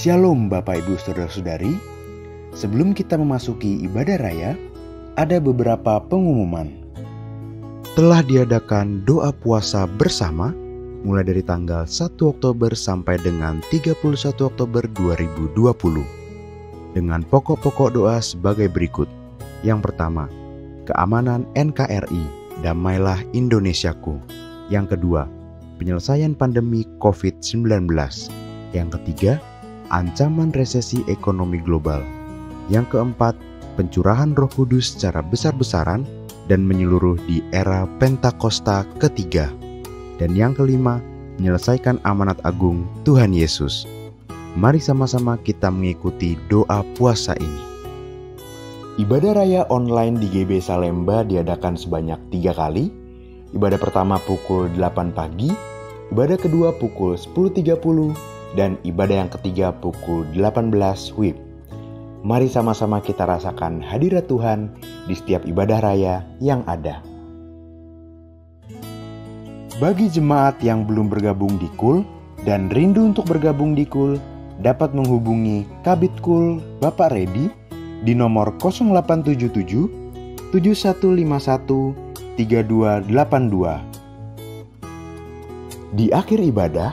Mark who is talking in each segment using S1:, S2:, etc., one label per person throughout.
S1: Shalom Bapak Ibu Saudara-saudari. Sebelum kita memasuki ibadah raya, ada beberapa pengumuman. Telah diadakan doa puasa bersama mulai dari tanggal 1 Oktober sampai dengan 31 Oktober 2020. Dengan pokok-pokok doa sebagai berikut. Yang pertama, keamanan NKRI, damailah Indonesiaku. Yang kedua, penyelesaian pandemi COVID-19. Yang ketiga, ancaman resesi ekonomi global. Yang keempat, pencurahan Roh Kudus secara besar-besaran dan menyeluruh di era Pentakosta ketiga. Dan yang kelima, menyelesaikan amanat agung Tuhan Yesus. Mari sama-sama kita mengikuti doa puasa ini. Ibadah raya online di GB Salemba diadakan sebanyak 3 kali. Ibadah pertama pukul 8 pagi, ibadah kedua pukul 10.30, dan ibadah yang ketiga pukul 18 WIB. Mari sama-sama kita rasakan hadirat Tuhan di setiap ibadah raya yang ada. Bagi jemaat yang belum bergabung di KUL dan rindu untuk bergabung di KUL, dapat menghubungi Kabid KUL Bapak Redi di nomor 0877 7151 3282. Di akhir ibadah,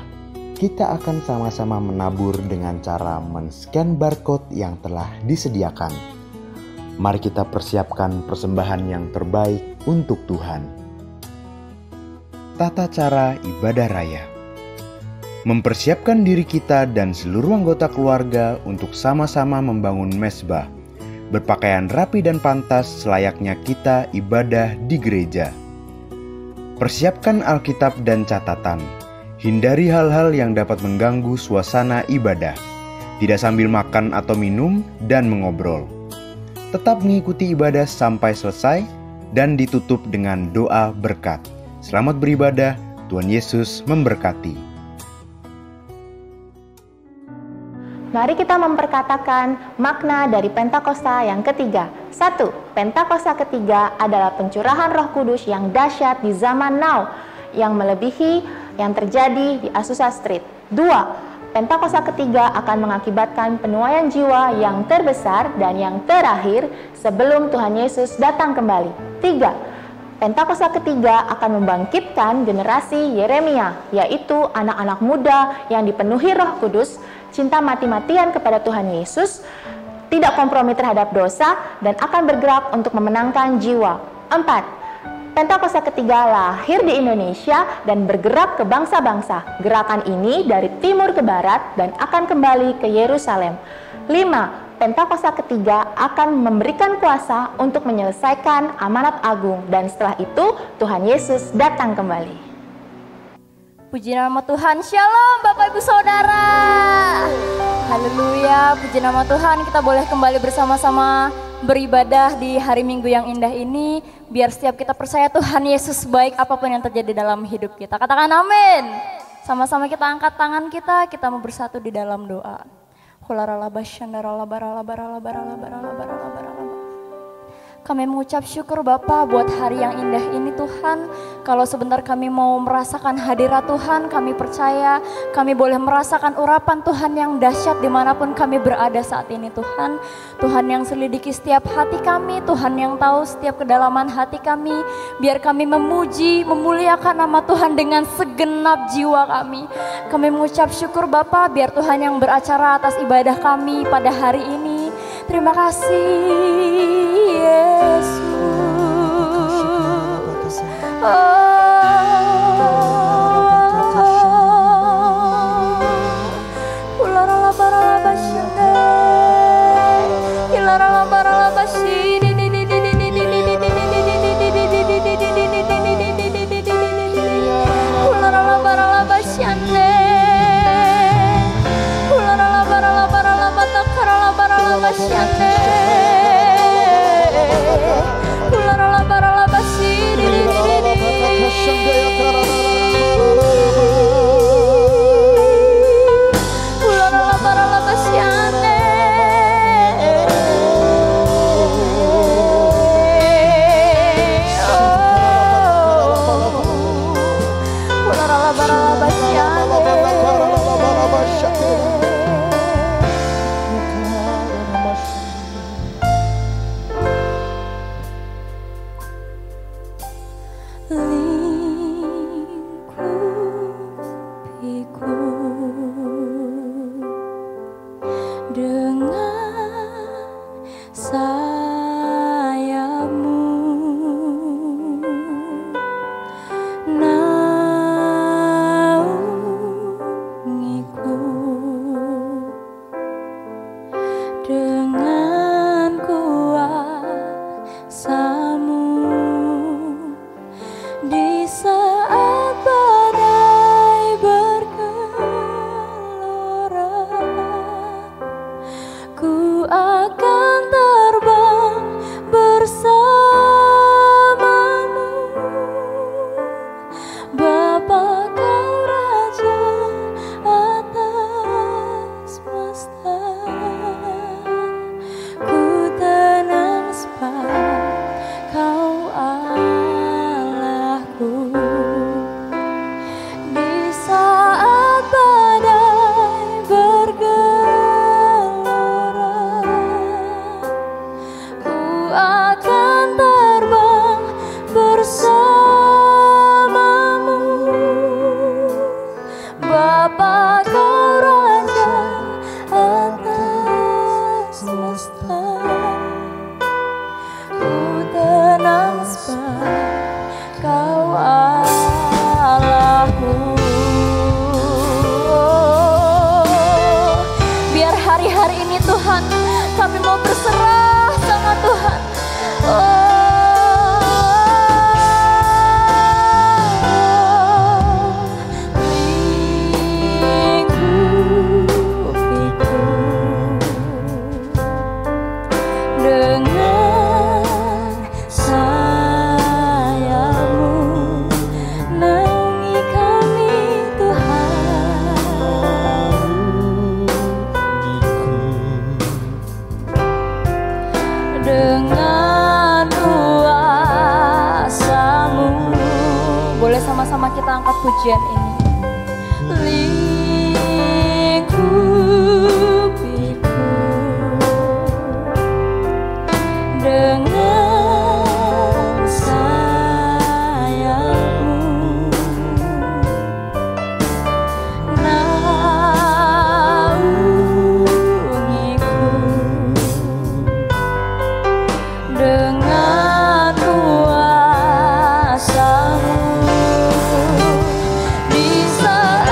S1: kita akan sama-sama menabur dengan cara men-scan barcode yang telah disediakan. Mari kita persiapkan persembahan yang terbaik untuk Tuhan. Tata cara ibadah raya. Mempersiapkan diri kita dan seluruh anggota keluarga untuk sama-sama membangun mezbah. Berpakaian rapi dan pantas selayaknya kita ibadah di gereja. Persiapkan Alkitab dan catatan. Hindari hal-hal yang dapat mengganggu suasana ibadah. Tidak sambil makan atau minum dan mengobrol. Tetap mengikuti ibadah sampai selesai dan ditutup dengan doa berkat. Selamat beribadah, Tuhan Yesus memberkati.
S2: Mari kita memperkatakan makna dari Pentakosta yang ketiga. 1. Pentakosta ketiga adalah pencurahan Roh Kudus yang dahsyat di zaman now, yang melebihi yang terjadi di Azusa Street. 2. Pentakosta ketiga akan mengakibatkan penuaian jiwa yang terbesar dan yang terakhir sebelum Tuhan Yesus datang kembali. 3. Pentakosta ketiga akan membangkitkan generasi Yeremia, yaitu anak-anak muda yang dipenuhi Roh Kudus, cinta mati-matian kepada Tuhan Yesus, tidak kompromi terhadap dosa, dan akan bergerak untuk memenangkan jiwa. 4. Pentakosta ketiga lahir di Indonesia dan bergerak ke bangsa-bangsa. Gerakan ini dari timur ke barat dan akan kembali ke Yerusalem. 5. Pentakosta ketiga akan memberikan kuasa untuk menyelesaikan amanat agung, dan setelah itu Tuhan Yesus datang kembali.
S3: Puji nama Tuhan, Shalom Bapak Ibu Saudara. Haleluya, puji nama Tuhan, kita boleh kembali bersama-sama beribadah di hari Minggu yang indah ini. Biar setiap kita percaya Tuhan Yesus baik apapun yang terjadi dalam hidup kita. Katakan amin. Sama-sama kita angkat tangan kita mau bersatu di dalam doa. Kami mengucap syukur Bapa buat hari yang indah ini Tuhan. Kalau sebentar kami mau merasakan hadirat Tuhan, kami percaya kami boleh merasakan urapan Tuhan yang dahsyat dimanapun kami berada saat ini Tuhan. Tuhan yang selidiki setiap hati kami, Tuhan yang tahu setiap kedalaman hati kami. Biar kami memuji, memuliakan nama Tuhan dengan segenap jiwa kami. Kami mengucap syukur Bapa, biar Tuhan yang beracara atas ibadah kami pada hari ini. Terima kasih Yesus. sama-sama kita angkat pujian ini. Lingkupiku dengan sayapmu, naungiku dengan kuasamu. Di saat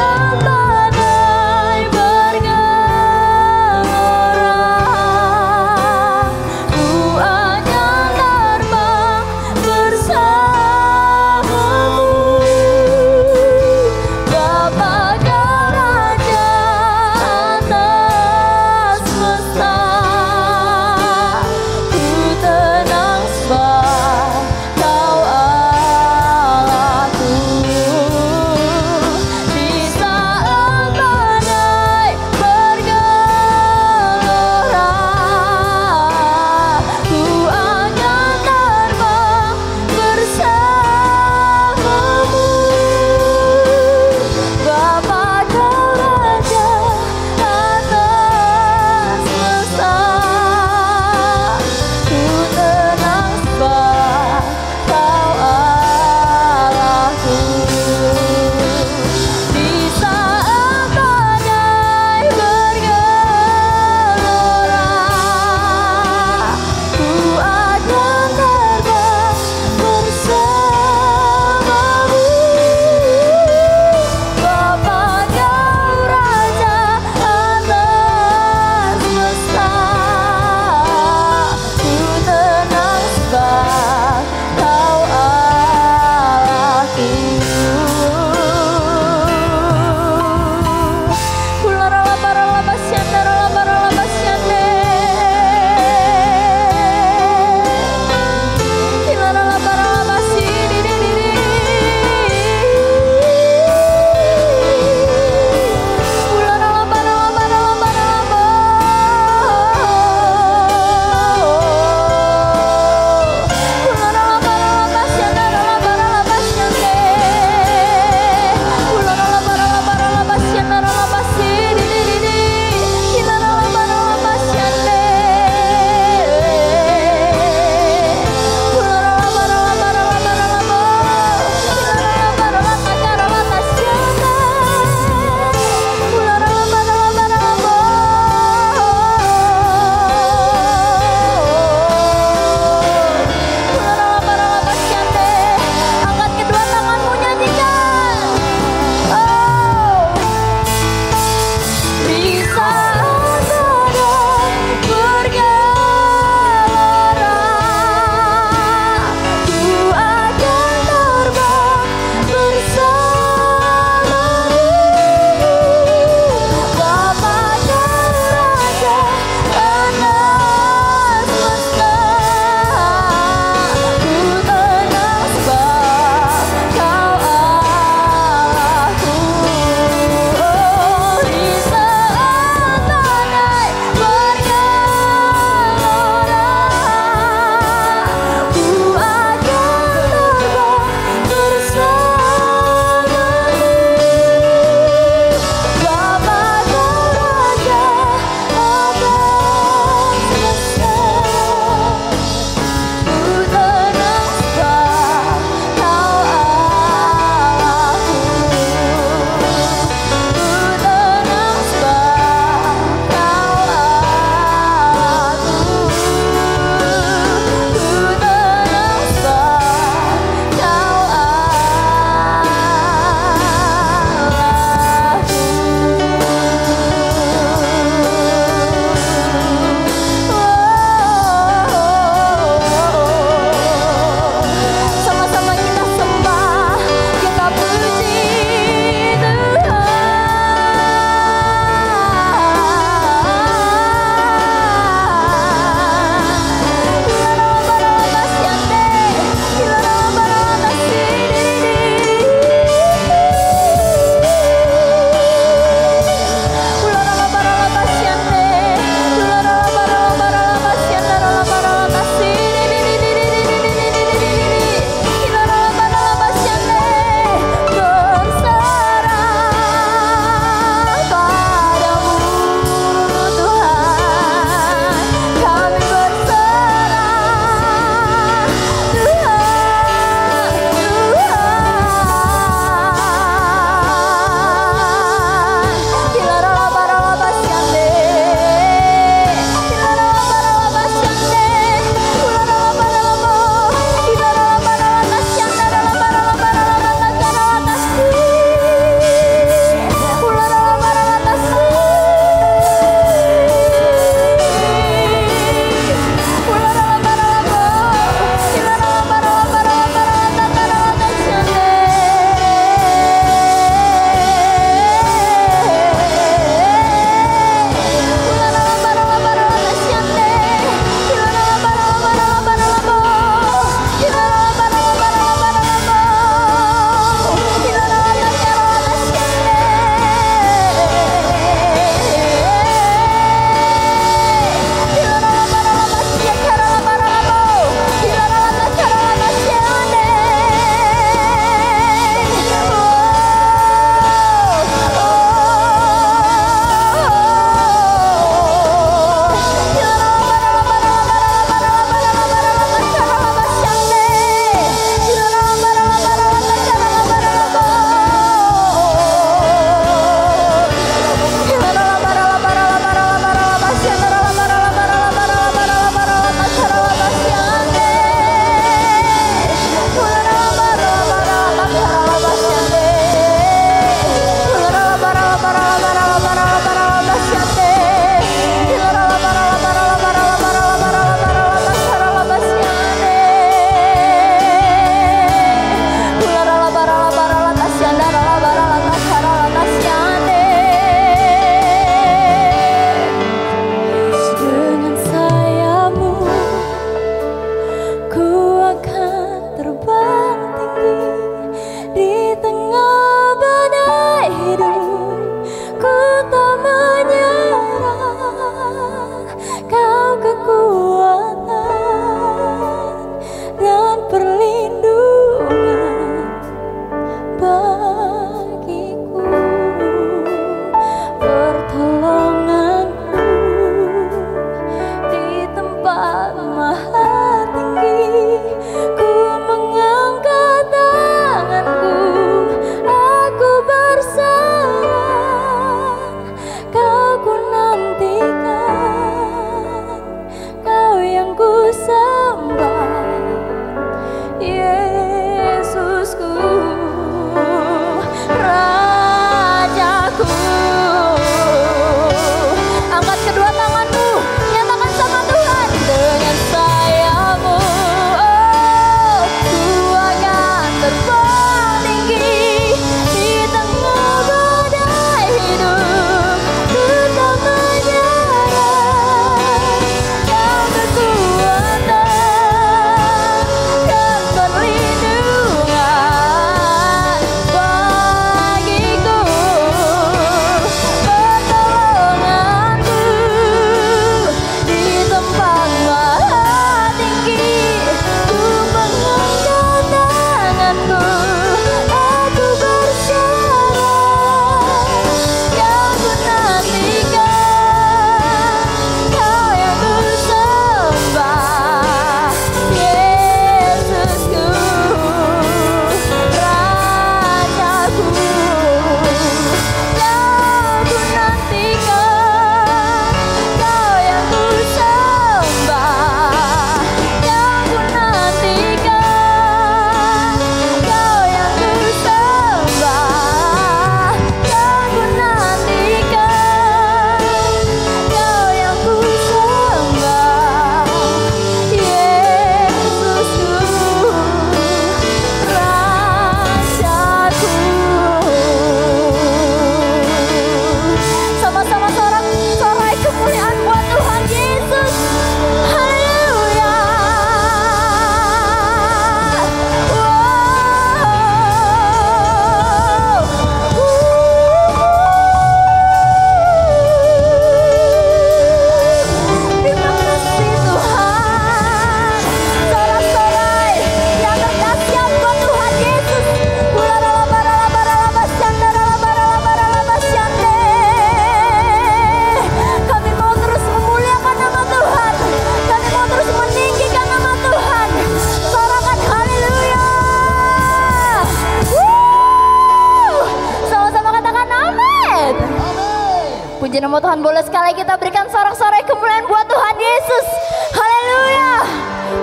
S3: Puji nama Tuhan, boleh sekali kita berikan sorak-sorai kemuliaan buat Tuhan Yesus. Haleluya.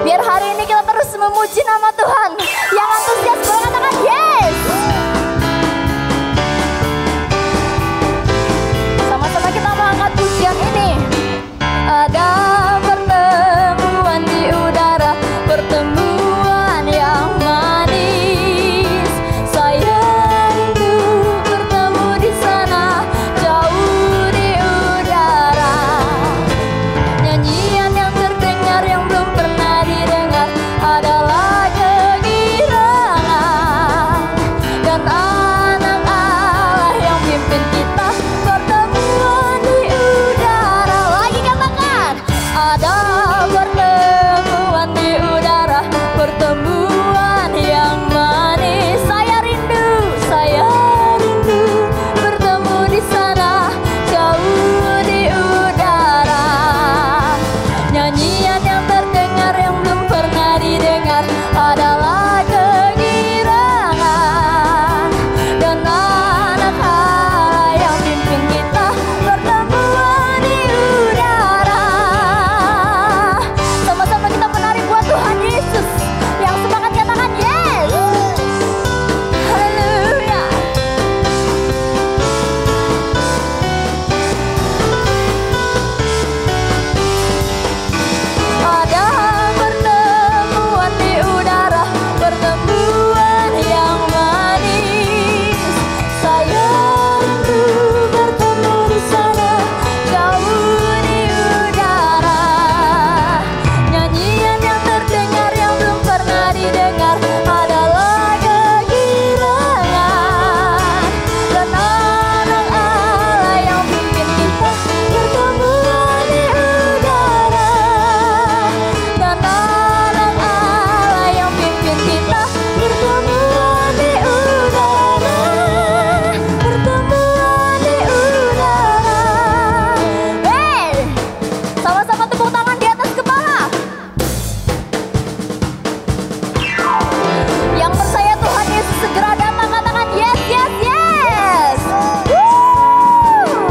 S3: Biar hari ini kita terus memuji nama Tuhan. Yang antusias boleh katakan yes. Sama-sama kita mengangkat pujian ini. Ada pertemuan di udara, pertemuan yang manis. Saya rindu bertemu di sana, jauh di udara. Nyanyian yang terdengar yang belum pernah didengar adalah kegirangan. Dan anak Allah yang pimpin kita pertemuan di udara. Lagi katakan, ada pertemuan di udara, pertemuan yang manis. Saya rindu bertemu di sana, jauh di udara. Nyanyian yang terdengar yang belum pernah didengar adalah kegirangan. Dan anak Allah yang pimpin kita pertemuan di udara. Sama-sama kita menari buat Tuhan Yesus. Yang semangat katakan yes. Haleluya. Ada pertemuan di udara, pertemuan yang manis. Saya rindu bertemu di sana, jauh di udara. Nyanyian yang terdengar yang belum pernah didengar adalah kegirangan. Dan anak Allah yang pimpin kita pertemuan di udara. Dan anak Allah yang pimpin kita pertemuan di udara. Pertemuan di udara. Hey, sama-sama tepuk tangan di atas kepala. Yang percaya Tuhan Yesus segera datang katakan yes, yes, yes. Woo!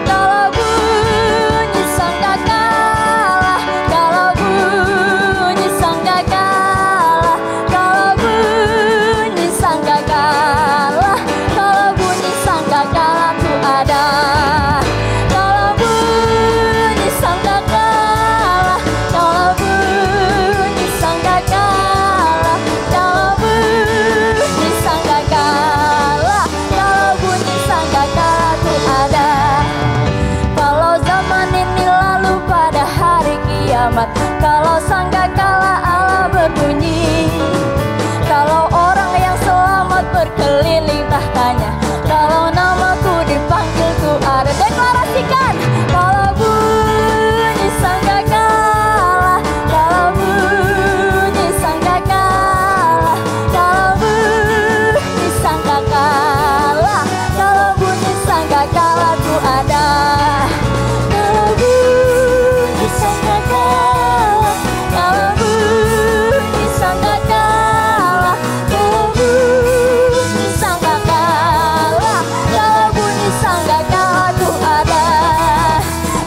S3: Kalau bunyi sangkakala, kalau bunyi sangkakala, kalau bunyi sangkakala, kalau bunyi sangkakala ku ada. Kalau bunyi sangkakala, kalau bunyi sangkakala, kalau bunyi sangkakala, kalau bunyi sangkakala ku ada. Kalau zaman ini lalu pada hari kiamat, kalau sangkakala Allah berbunyi, kalau orang yang selamat berkeliling tahtanya, kalau namaku dipanggil ku ada. Deklarasikan, kalau bunyi sangkakala, kalau bunyi sangkakala, kalau bunyi sangkakala, kalau bunyi sangkakala ku ada. Kalau bunyi sangkakala, kalau bunyi sangkakala, kalau bunyi sangkakala, kalau bunyi sangkakala ku ada.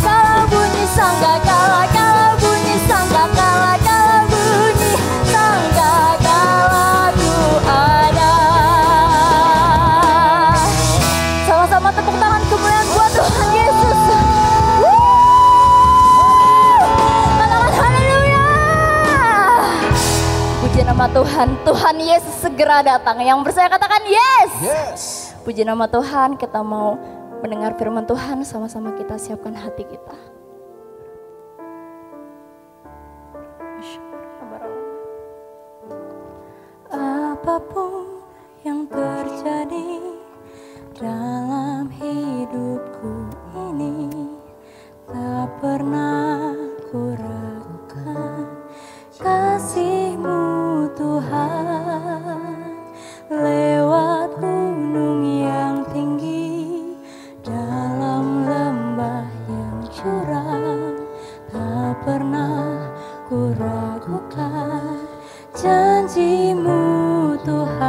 S3: Kalau bunyi sangkakala, kalau bunyi sangkakala, kalau bunyi sangkakala ku ada. Sama-sama tepuk tangan kemuliaan buat Tuhan Yesus. Katakan haleluya. Puji nama Tuhan, Tuhan Yesus segera datang. Yang percaya katakan yes. Puji nama Tuhan, kita mau mendengar firman Tuhan, sama-sama kita siapkan hati kita. Apapun yang terjadi dalam hidupku ini, tak pernah ku ragukan kasih-Mu Tuhan. Lewat gunung yang tinggi, dalam lembah yang curam, tak pernah ku ragukan janji-Mu Tuhan.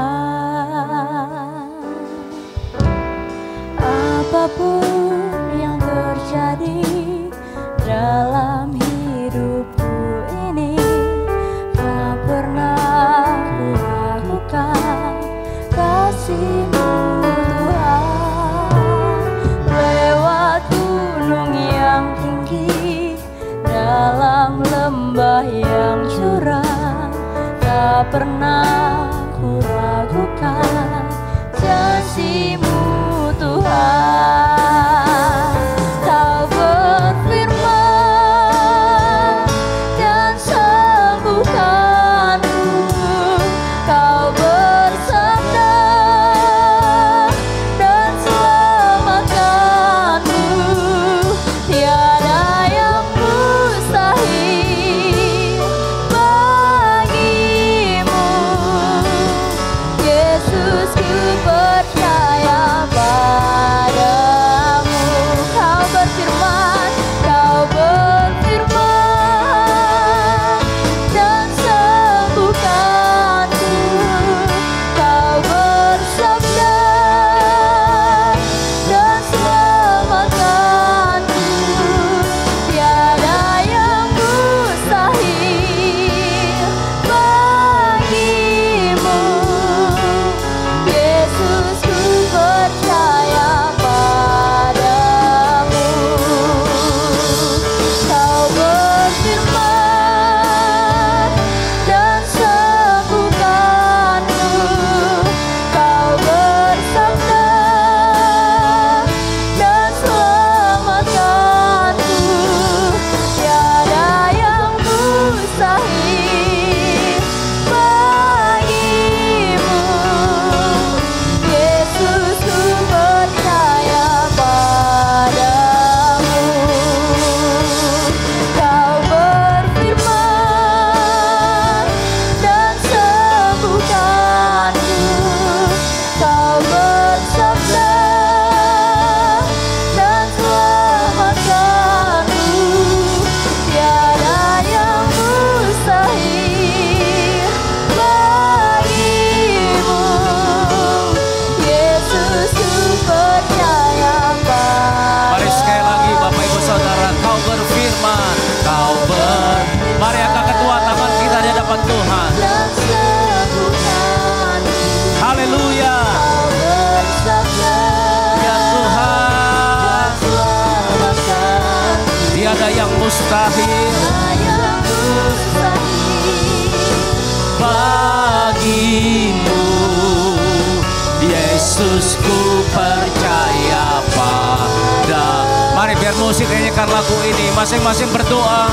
S4: Yesus ku percaya pada. Mari biar musik nyanyikan lagu ini, masing-masing berdoa.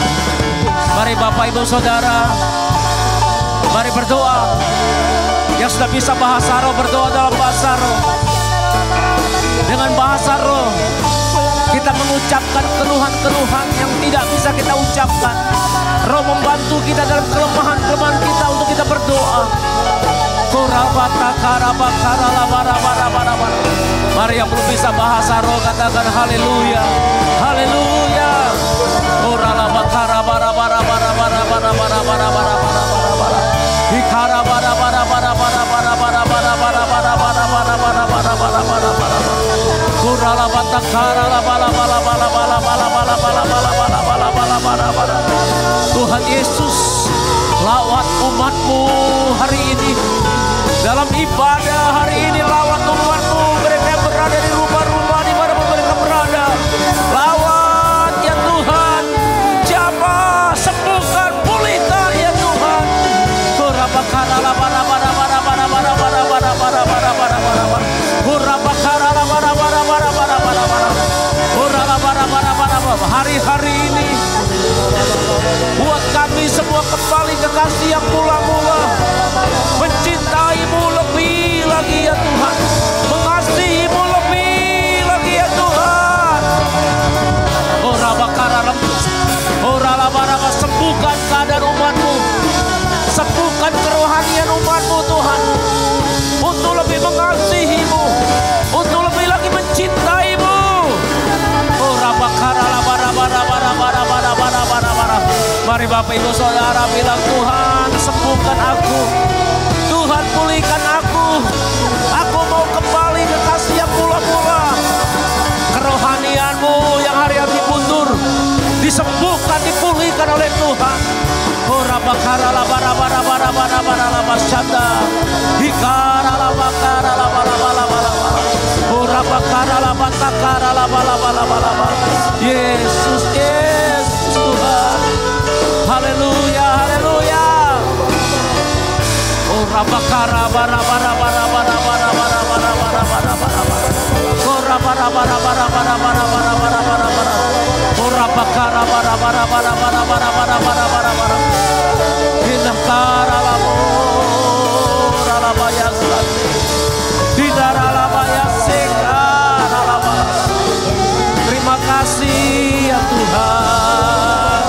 S4: Mari Bapak Ibu Saudara, mari berdoa. Yang sudah bisa bahasa roh berdoa dalam bahasa roh. Dengan bahasa roh kita mengucapkan keluhan-keluhan yang tidak bisa kita ucapkan. Roh membantu kita dalam kelemahan-kelemahan kita untuk kita berdoa. Mari yang belum bisa bahasa roh katakan haleluya, haleluya. Tuhan Yesus, lawat umat-Mu hari ini. Dalam ibadah hari ini lawat umat-Mu, mereka yang berada di rumah-rumah dimanapun mereka berada. Lawat ya Tuhan, jamah, sembuhkan, pulihkan ya Tuhan. Hari-hari ini buat kami semua kembali kekasih yang mula-mula, mencintai-Mu lebih lagi ya Tuhan, mengasihi-Mu lebih lagi ya Tuhan. Sembuhkan keadaan umat-Mu, sembuhkan kerohanian umat-Mu Tuhan, untuk lebih mengasihi-Mu, untuk lebih lagi mencintai-Mu. Mari Bapak Ibu Saudara bilang, Tuhan sembuhkan aku, Tuhan pulihkan aku mau kembali ke kasih yang mula-mula. Kerohanian-Mu yang hari-hari mundur disembuhkan, dipulihkan oleh Tuhan. Yesus, Yesus Tuhan. Haleluya, haleluya. Terima kasih ya Tuhan.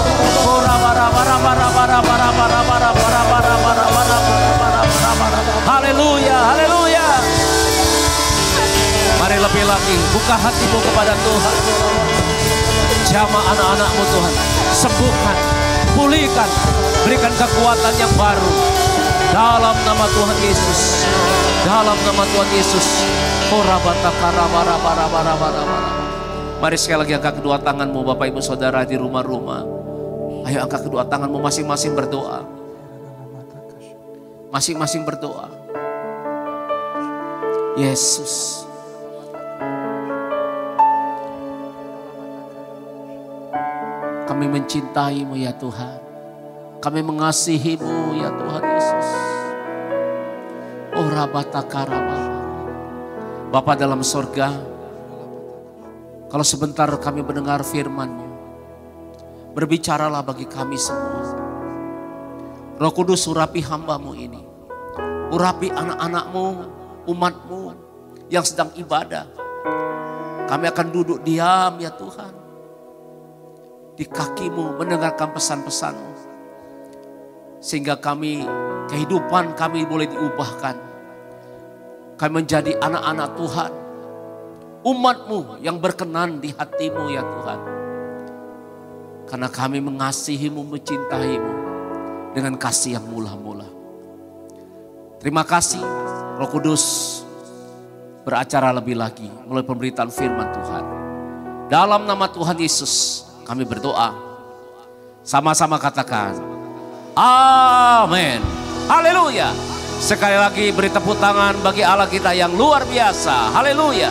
S4: Haleluya, haleluya. Mari lebih lagi buka hatimu kepada Tuhan. Jamah anak-anak-Mu Tuhan, sembuhkan, pulihkan, berikan kekuatan yang baru. Dalam nama Tuhan Yesus, dalam nama Tuhan Yesus. Mari sekali lagi angkat kedua tanganmu Bapak Ibu Saudara di rumah-rumah. Ayo angkat kedua tanganmu, masing-masing berdoa. Masing-masing berdoa. Yesus, kami mencintai-Mu ya Tuhan. Kami mengasihi-Mu ya Tuhan Yesus. Bapa dalam sorga, kalau sebentar kami mendengar firman-Mu, berbicaralah bagi kami semua. Roh Kudus, urapi hamba-Mu ini. Urapi anak-anak-Mu, umat-Mu yang sedang ibadah. Kami akan duduk diam ya Tuhan, di kaki-Mu mendengarkan pesan-pesan-Mu. Sehingga kami, kehidupan kami boleh diubahkan. Kami menjadi anak-anak Tuhan, umat-Mu yang berkenan di hati-Mu ya Tuhan. Karena kami mengasihi-Mu, mencintai-Mu dengan kasih yang mula-mula. Terima kasih Roh Kudus, beracara lebih lagi melalui pemberitaan firman Tuhan. Dalam nama Tuhan Yesus kami berdoa. Sama-sama katakan amin. Haleluya. Sekali lagi beri tepuk tangan bagi Allah kita yang luar biasa. Haleluya.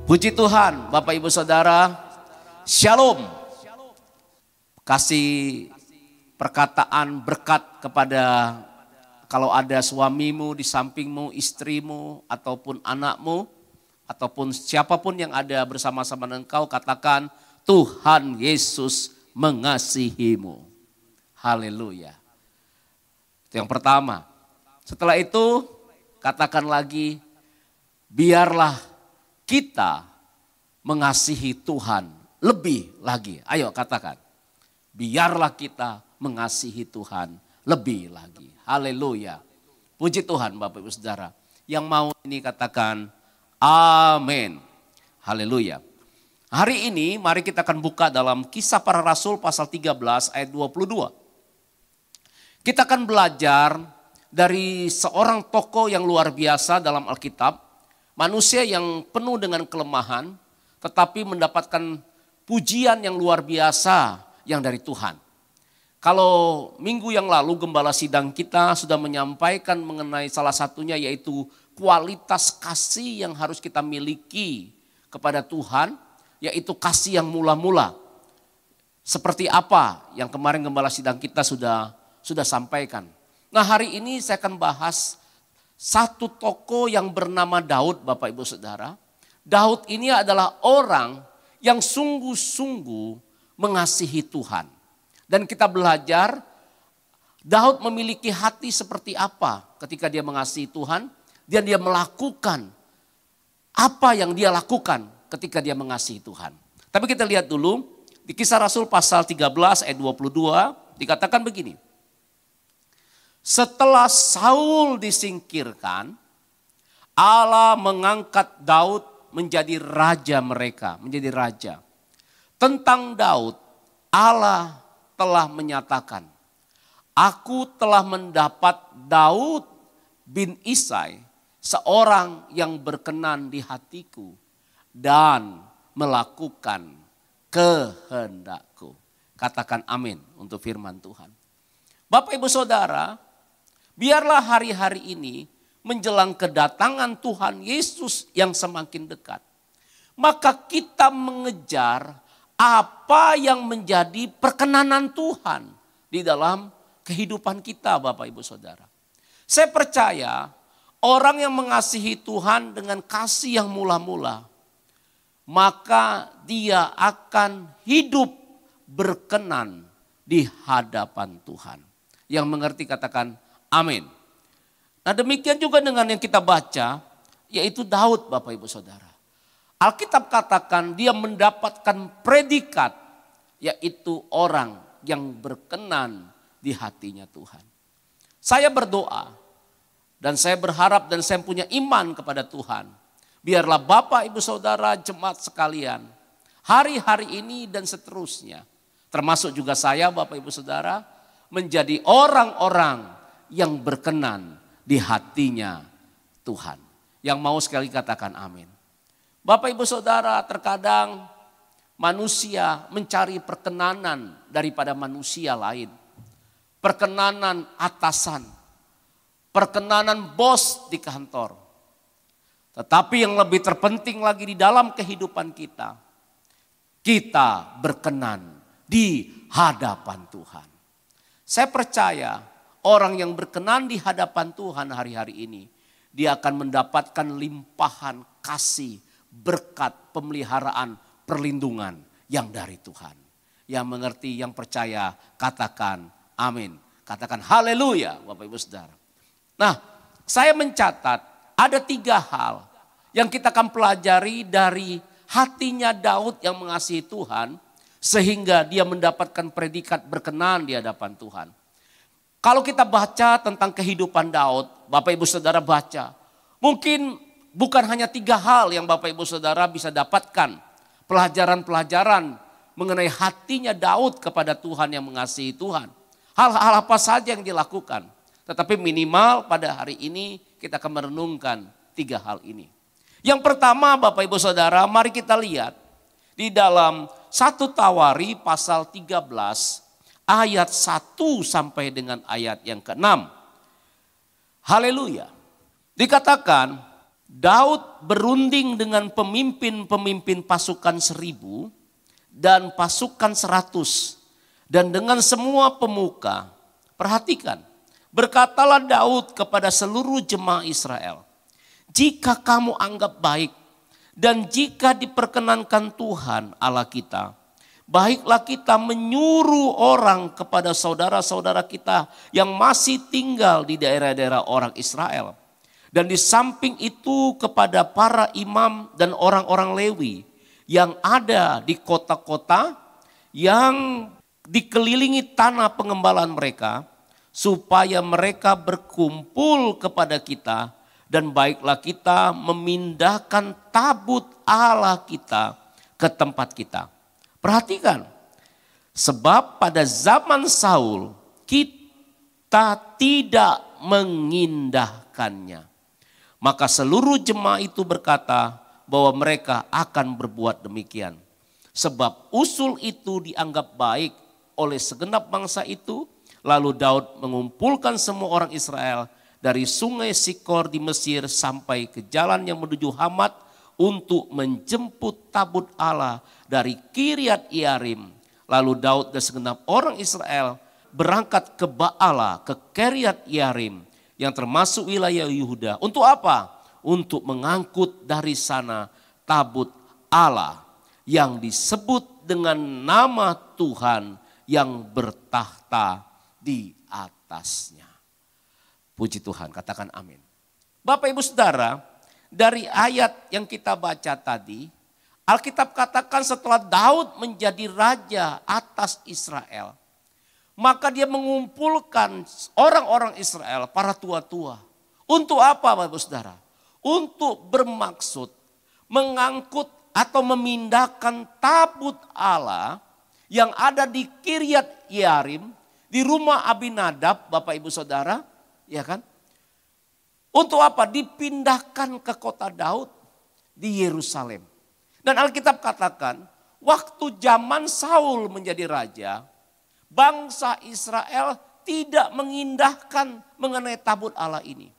S4: Puji Tuhan, Bapak Ibu Saudara. Shalom. Kasih perkataan berkat kepada kalau ada suamimu di sampingmu, istrimu, ataupun anakmu, ataupun siapapun yang ada bersama-sama dengan engkau, katakan Tuhan Yesus mengasihimu. Haleluya. Itu yang pertama. Setelah itu katakan lagi, biarlah kita mengasihi Tuhan lebih lagi. Ayo katakan, biarlah kita mengasihi Tuhan lebih lagi. Haleluya. Puji Tuhan Bapak Ibu Saudara. Yang mau ini katakan amin. Haleluya. Hari ini mari kita akan buka dalam Kisah Para Rasul pasal 13 ayat 22. Kita akan belajar dari seorang tokoh yang luar biasa dalam Alkitab. Manusia yang penuh dengan kelemahan tetapi mendapatkan pujian yang luar biasa yang dari Tuhan. Kalau minggu yang lalu gembala sidang kita sudah menyampaikan mengenai salah satunya yaitu kualitas kasih yang harus kita miliki kepada Tuhan, yaitu kasih yang mula-mula. Seperti apa yang kemarin gembala sidang kita sudah sampaikan. Nah hari ini saya akan bahas satu tokoh yang bernama Daud, Bapak Ibu Saudara. Daud ini adalah orang yang sungguh-sungguh mengasihi Tuhan. Dan kita belajar Daud memiliki hati seperti apa ketika dia mengasihi Tuhan. Dan dia melakukan apa yang dia lakukan ketika dia mengasihi Tuhan. Tapi kita lihat dulu di Kisah Rasul pasal 13 ayat 22 dikatakan begini. Setelah Saul disingkirkan, Allah mengangkat Daud menjadi raja mereka, menjadi raja. Tentang Daud, Allah telah menyatakan, aku telah mendapat Daud bin Isai, seorang yang berkenan di hatiku dan melakukan kehendakku. Katakan amin untuk firman Tuhan. Bapak Ibu Saudara, biarlah hari-hari ini menjelang kedatangan Tuhan Yesus yang semakin dekat. Maka kita mengejar apa yang menjadi perkenanan Tuhan di dalam kehidupan kita Bapak Ibu Saudara. Saya percaya orang yang mengasihi Tuhan dengan kasih yang mula-mula, maka dia akan hidup berkenan di hadapan Tuhan. Yang mengerti katakan amin. Nah demikian juga dengan yang kita baca, yaitu Daud Bapak Ibu Saudara. Alkitab katakan dia mendapatkan predikat, yaitu orang yang berkenan di hatinya Tuhan. Saya berdoa dan saya berharap dan saya punya iman kepada Tuhan. Biarlah Bapak Ibu Saudara jemaat sekalian, hari-hari ini dan seterusnya, termasuk juga saya Bapak Ibu Saudara, menjadi orang-orang yang berkenan di hatinya Tuhan. Yang mau sekali katakan amin. Bapak Ibu Saudara, terkadang manusia mencari perkenanan daripada manusia lain. Perkenanan atasan, perkenanan bos di kantor. Tetapi yang lebih terpenting lagi di dalam kehidupan kita, kita berkenan di hadapan Tuhan. Saya percaya orang yang berkenan di hadapan Tuhan hari-hari ini, dia akan mendapatkan limpahan kasih, berkat, pemeliharaan, perlindungan yang dari Tuhan. Yang mengerti, yang percaya, katakan amin. Katakan haleluya Bapak Ibu Saudara. Nah, saya mencatat ada 3 hal yang kita akan pelajari dari hatinya Daud yang mengasihi Tuhan, sehingga dia mendapatkan predikat berkenan di hadapan Tuhan. Kalau kita baca tentang kehidupan Daud, Bapak Ibu Saudara baca, mungkin bukan hanya 3 hal yang Bapak Ibu Saudara bisa dapatkan. Pelajaran-pelajaran mengenai hatinya Daud kepada Tuhan yang mengasihi Tuhan. Hal-hal apa saja yang dilakukan. Tetapi minimal pada hari ini kita akan merenungkan 3 hal ini. Yang pertama Bapak Ibu Saudara, mari kita lihat di dalam 1 Tawari pasal 13 ayat 1 sampai dengan ayat yang ke-6. Haleluya. Dikatakan Daud berunding dengan pemimpin-pemimpin pasukan 1000 dan pasukan 100 dan dengan semua pemuka. Perhatikan,
S5: Berkatalah Daud kepada seluruh jemaah Israel, jika kamu anggap baik dan jika diperkenankan Tuhan Allah kita, baiklah kita menyuruh orang kepada saudara-saudara kita yang masih tinggal di daerah-daerah orang Israel. Dan di samping itu kepada para imam dan orang-orang Lewi yang ada di kota-kota yang dikelilingi tanah pengembalaan mereka, supaya mereka berkumpul kepada kita dan baiklah kita memindahkan tabut Allah kita ke tempat kita. Perhatikan, sebab pada zaman Saul kita tidak mengindahkannya. Maka seluruh jemaah itu berkata bahwa mereka akan berbuat demikian. Sebab usul itu dianggap baik oleh segenap bangsa itu. Lalu Daud mengumpulkan semua orang Israel dari sungai Sikor di Mesir sampai ke jalan yang menuju Hamat untuk menjemput tabut Allah dari Kiryat Yearim. Lalu Daud dan segenap orang Israel berangkat ke Baala, ke Kiryat Yearim yang termasuk wilayah Yehuda. Untuk apa? Untuk mengangkut dari sana tabut Allah yang disebut dengan nama Tuhan yang bertahta di atasnya. Puji Tuhan, katakan amin. Bapak Ibu Saudara, dari ayat yang kita baca tadi, Alkitab katakan setelah Daud menjadi raja atas Israel, maka dia mengumpulkan orang-orang Israel, para tua-tua. Untuk apa Bapak Ibu Saudara? Untuk bermaksud mengangkut atau memindahkan tabut Allah yang ada di Kiryat Yearim, di rumah Abinadab, Bapak Ibu Saudara, ya kan? Untuk apa? Dipindahkan ke kota Daud di Yerusalem. Dan Alkitab katakan, waktu zaman Saul menjadi raja, bangsa Israel tidak mengindahkan mengenai tabut Allah ini.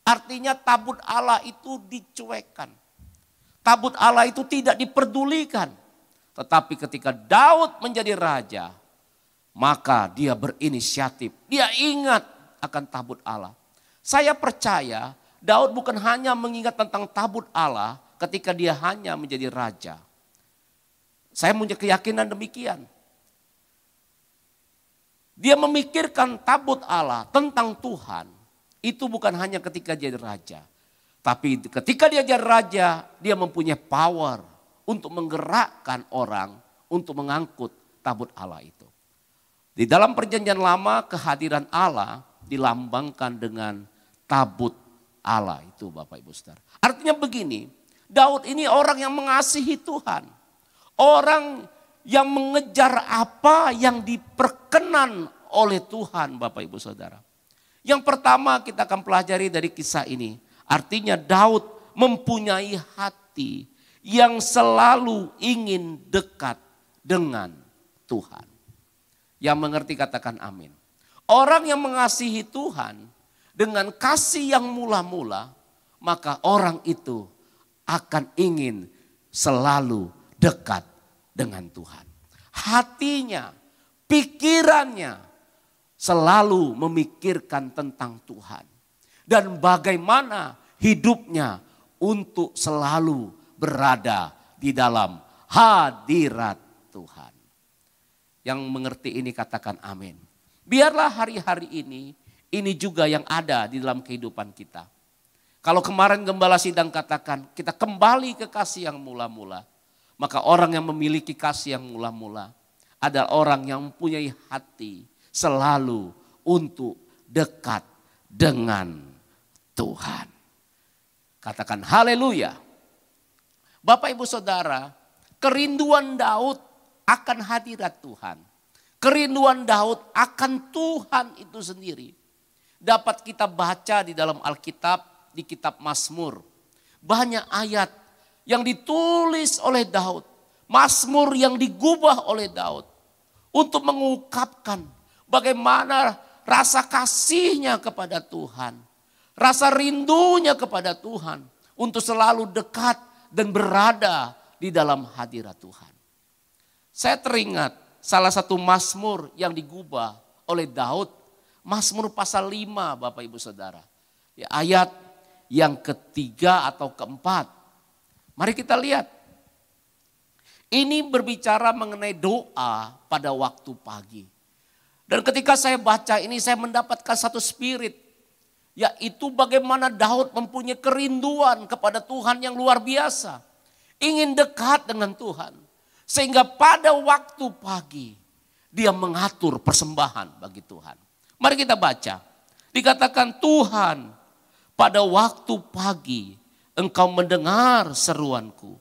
S5: Artinya tabut Allah itu dicuekkan. Tabut Allah itu tidak diperdulikan. Tetapi ketika Daud menjadi raja, maka dia berinisiatif, dia ingat akan tabut Allah. Saya percaya Daud bukan hanya mengingat tentang tabut Allah ketika dia hanya menjadi raja. Saya punya keyakinan demikian. Dia memikirkan tabut Allah tentang Tuhan, itu bukan hanya ketika jadi raja. Tapi ketika dia jadi raja, dia mempunyai power untuk menggerakkan orang untuk mengangkut tabut Allah itu. Di dalam perjanjian lama kehadiran Allah dilambangkan dengan tabut Allah itu Bapak Ibu Saudara. Artinya begini, Daud ini orang yang mengasihi Tuhan. Orang yang mengejar apa yang diperkenan oleh Tuhan Bapak Ibu Saudara. Yang pertama kita akan pelajari dari kisah ini. Artinya Daud mempunyai hati yang selalu ingin dekat dengan Tuhan. Yang mengerti katakan amin. Orang yang mengasihi Tuhan dengan kasih yang mula-mula, maka orang itu akan ingin selalu dekat dengan Tuhan. Hatinya, pikirannya selalu memikirkan tentang Tuhan. Dan bagaimana hidupnya untuk selalu berada di dalam hadirat Tuhan. Yang mengerti ini katakan amin. Biarlah hari-hari ini juga yang ada di dalam kehidupan kita. Kalau kemarin Gembala Sidang katakan kita kembali ke kasih yang mula-mula. Maka orang yang memiliki kasih yang mula-mula adalah orang yang mempunyai hati selalu untuk dekat dengan Tuhan. Katakan haleluya. Bapak Ibu Saudara, kerinduan Daud akan hadirat Tuhan. Kerinduan Daud akan Tuhan itu sendiri. Dapat kita baca di dalam Alkitab, di kitab Mazmur. Banyak ayat yang ditulis oleh Daud. Mazmur yang digubah oleh Daud. Untuk mengungkapkan bagaimana rasa kasihnya kepada Tuhan. Rasa rindunya kepada Tuhan. Untuk selalu dekat dan berada di dalam hadirat Tuhan. Saya teringat salah satu mazmur yang digubah oleh Daud. Mazmur pasal 5 Bapak Ibu Saudara. Ya, ayat yang ketiga atau keempat. Mari kita lihat. Ini berbicara mengenai doa pada waktu pagi. Dan ketika saya baca ini saya mendapatkan satu spirit. Yaitu bagaimana Daud mempunyai kerinduan kepada Tuhan yang luar biasa. Ingin dekat dengan Tuhan. Sehingga pada waktu pagi dia mengatur persembahan bagi Tuhan. Mari kita baca. Dikatakan Tuhan, pada waktu pagi engkau mendengar seruanku.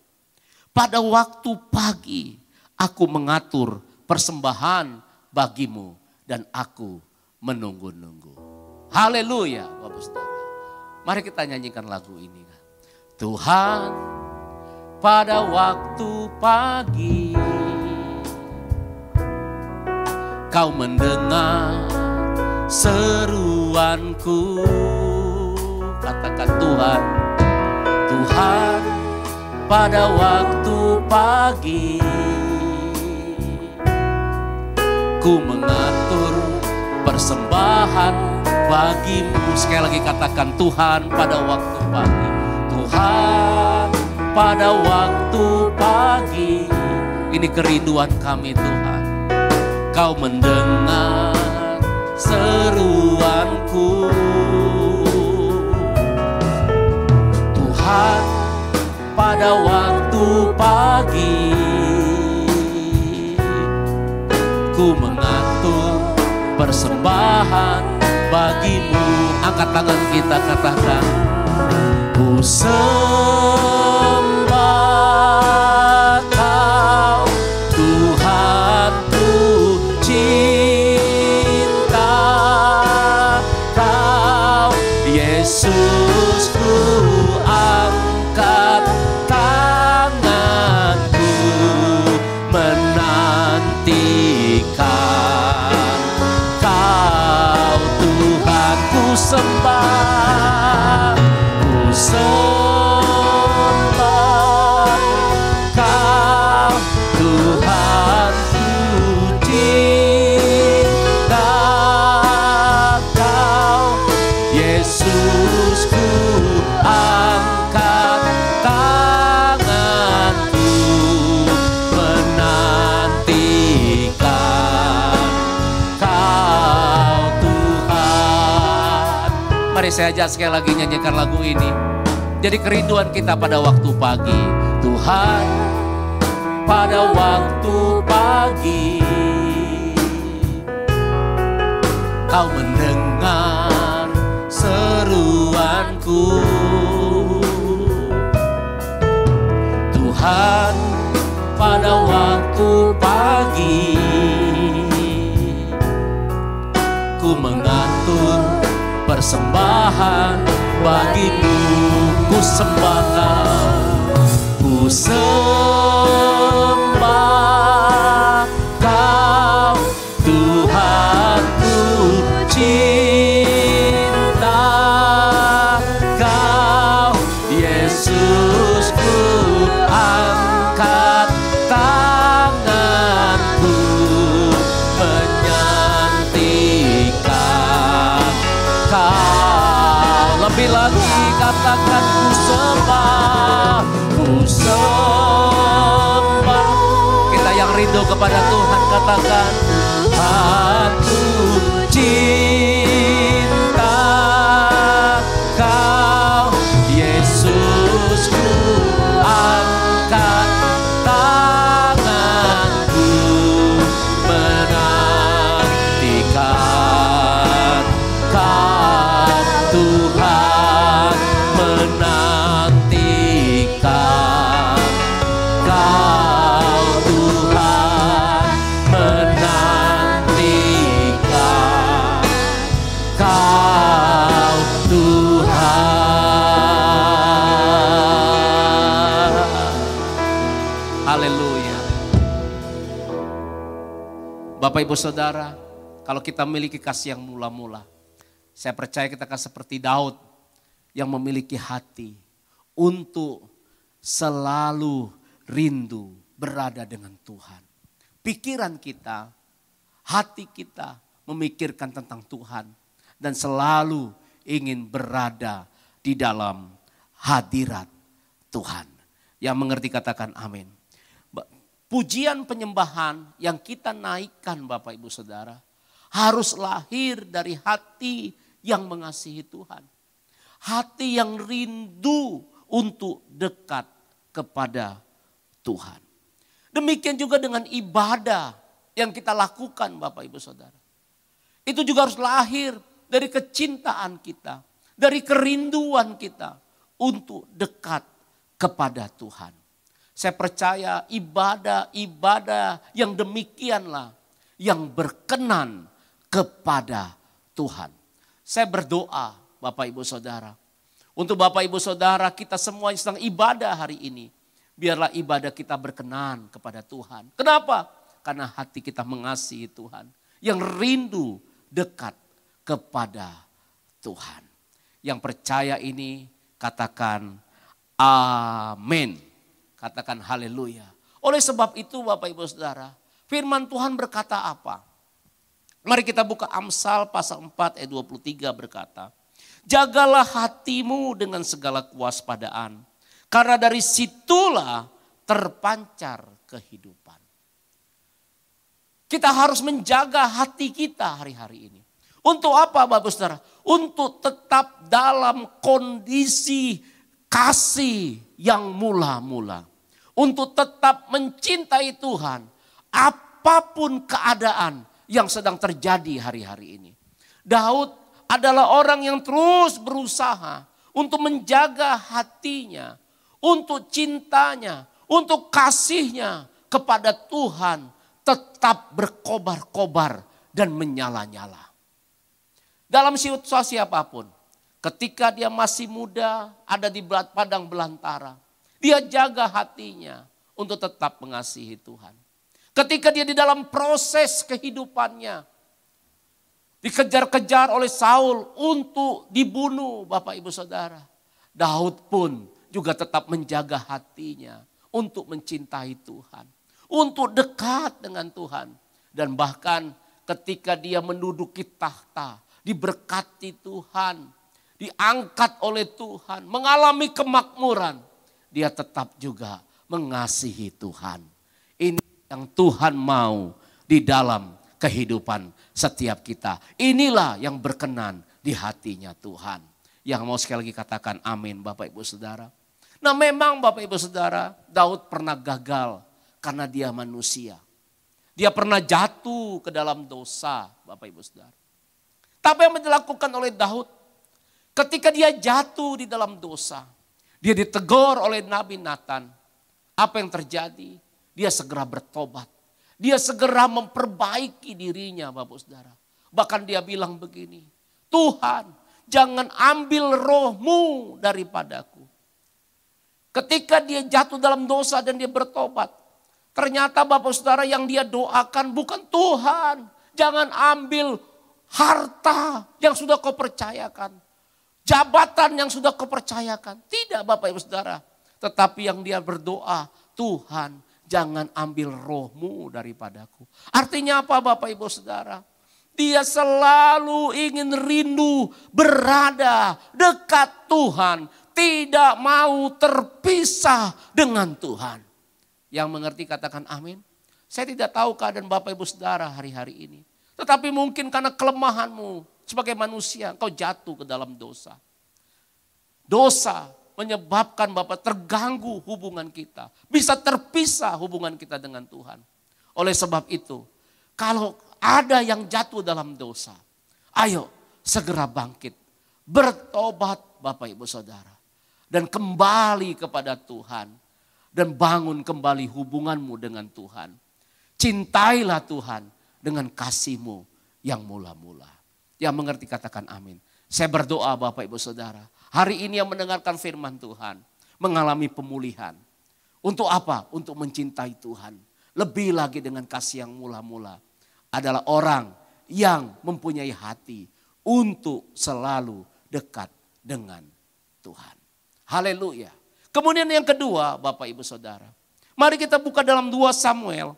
S5: Pada waktu pagi aku mengatur persembahan bagimu dan aku menunggu-nunggu. Haleluya Bapak Saudara. Mari kita nyanyikan lagu ini. Tuhan, pada waktu pagi kau mendengar seruanku. Katakan Tuhan, Tuhan pada waktu pagi ku mengatur persembahan bagimu. Sekali lagi katakan Tuhan pada waktu pagi. Tuhan pada waktu pagi. Ini kerinduan kami Tuhan. Kau mendengar seruanku. Tuhan pada waktu pagi ku mengatur persembahan bagimu. Angkat tangan kita katakan, ku sembah kau Tuhanku, cinta kau Yesus, ku angkat tanganku menantikan kau Tuhan. Ku sembah, ku sembah kau Tuhanku, cinta kau Yesus, ku angkat tanganku menantikan kau Tuhan. Mari saya ajak sekali lagi nyanyikan lagu ini. Jadi kerinduan kita pada waktu pagi. Tuhan pada waktu pagi kau mendengar seruanku. Tuhan pada waktu pagi ku mengatur persembahan bagimu. Ku sembah kau, ku sembah kau Tuhanku, cinta kau Yesus, ku angkat tanganku menyantikan kau. Lebih lagi katakan ku sembah, ku sembah. Kita yang rindu kepada Tuhan katakan, aku cinta kau Yesus, ku angkat tanganku menantikan kau Tuhan, menantikan kau Tuhan, menantikan kau Tuhan. Haleluya. Bapak Ibu Saudara, kalau kita memiliki kasih yang mula-mula, saya percaya kita akan seperti Daud yang memiliki hati untuk selalu rindu berada dengan Tuhan. Pikiran kita, hati kita memikirkan tentang Tuhan dan selalu ingin berada di dalam hadirat Tuhan. Yang mengerti katakan amin. Pujian penyembahan yang kita naikkan Bapak Ibu Saudara harus lahir dari hati yang mengasihi Tuhan. Hati yang rindu untuk dekat kepada Tuhan. Demikian juga dengan ibadah yang kita lakukan Bapak Ibu Saudara. Itu juga harus lahir dari kecintaan kita, dari kerinduan kita untuk dekat kepada Tuhan. Saya percaya ibadah-ibadah yang demikianlah yang berkenan kepada Tuhan. Saya berdoa Bapak Ibu Saudara. Untuk Bapak Ibu Saudara kita semua yang sedang ibadah hari ini. Biarlah ibadah kita berkenan kepada Tuhan. Kenapa? Karena hati kita mengasihi Tuhan. Yang rindu dekat kepada Tuhan. Yang percaya ini katakan amin. Katakan haleluya. Oleh sebab itu Bapak Ibu Saudara, firman Tuhan berkata apa? Mari kita buka Amsal pasal 4 ayat 23 berkata, jagalah hatimu dengan segala kewaspadaan, karena dari situlah terpancar kehidupan. Kita harus menjaga hati kita hari-hari ini. Untuk apa Bapak Saudara? Untuk tetap dalam kondisi kasih yang mula-mula. Untuk tetap mencintai Tuhan. Apapun keadaan yang sedang terjadi hari-hari ini. Daud adalah orang yang terus berusaha untuk menjaga hatinya. Untuk cintanya, untuk kasihnya kepada Tuhan tetap berkobar-kobar dan menyala-nyala. Dalam situasi apapun, ketika dia masih muda, ada di padang belantara, dia jaga hatinya untuk tetap mengasihi Tuhan. Ketika dia di dalam proses kehidupannya, dikejar-kejar oleh Saul untuk dibunuh Bapak Ibu Saudara. Daud pun juga tetap menjaga hatinya untuk mencintai Tuhan. Untuk dekat dengan Tuhan. Dan bahkan ketika dia menduduki tahta, diberkati Tuhan, diangkat oleh Tuhan, mengalami kemakmuran, dia tetap juga mengasihi Tuhan. Ini yang Tuhan mau di dalam kehidupan setiap kita. Inilah yang berkenan di hatinya Tuhan. Yang mau sekali lagi katakan amin Bapak Ibu Saudara. Nah memang Bapak Ibu Saudara, Daud pernah gagal karena dia manusia. Dia pernah jatuh ke dalam dosa Bapak Ibu Saudara. Tapi yang dilakukan oleh Daud, ketika dia jatuh di dalam dosa, dia ditegur oleh Nabi Nathan. Apa yang terjadi? Dia segera bertobat. Dia segera memperbaiki dirinya Bapak Saudara. Bahkan dia bilang begini, Tuhan jangan ambil rohmu daripadaku. Ketika dia jatuh dalam dosa dan dia bertobat, ternyata Bapak Saudara yang dia doakan bukan Tuhan. Jangan ambil harta yang sudah kau percayakan. Jabatan yang sudah kau percayakan. Tidak Bapak Ibu Saudara. Tetapi yang dia berdoa, Tuhan jangan ambil rohmu daripadaku. Artinya apa Bapak Ibu Saudara? Dia selalu ingin rindu berada dekat Tuhan. Tidak mau terpisah dengan Tuhan. Yang mengerti katakan amin. Saya tidak tahu keadaan Bapak Ibu Saudara hari-hari ini. Tetapi mungkin karena kelemahanmu sebagai manusia kau jatuh ke dalam dosa. Dosa menyebabkan Bapak terganggu hubungan kita. Bisa terpisah hubungan kita dengan Tuhan. Oleh sebab itu, kalau ada yang jatuh dalam dosa, ayo segera bangkit. Bertobat Bapak Ibu Saudara. Dan kembali kepada Tuhan. Dan bangun kembali hubunganmu dengan Tuhan. Cintailah Tuhan dengan kasih-Mu yang mula-mula. Yang mengerti katakan amin. Saya berdoa Bapak Ibu Saudara. Hari ini yang mendengarkan firman Tuhan. Mengalami pemulihan. Untuk apa? Untuk mencintai Tuhan. Lebih lagi dengan kasih yang mula-mula. Adalah orang yang mempunyai hati. Untuk selalu dekat dengan Tuhan. Haleluya. Kemudian yang kedua Bapak Ibu Saudara. Mari kita buka dalam 2 Samuel.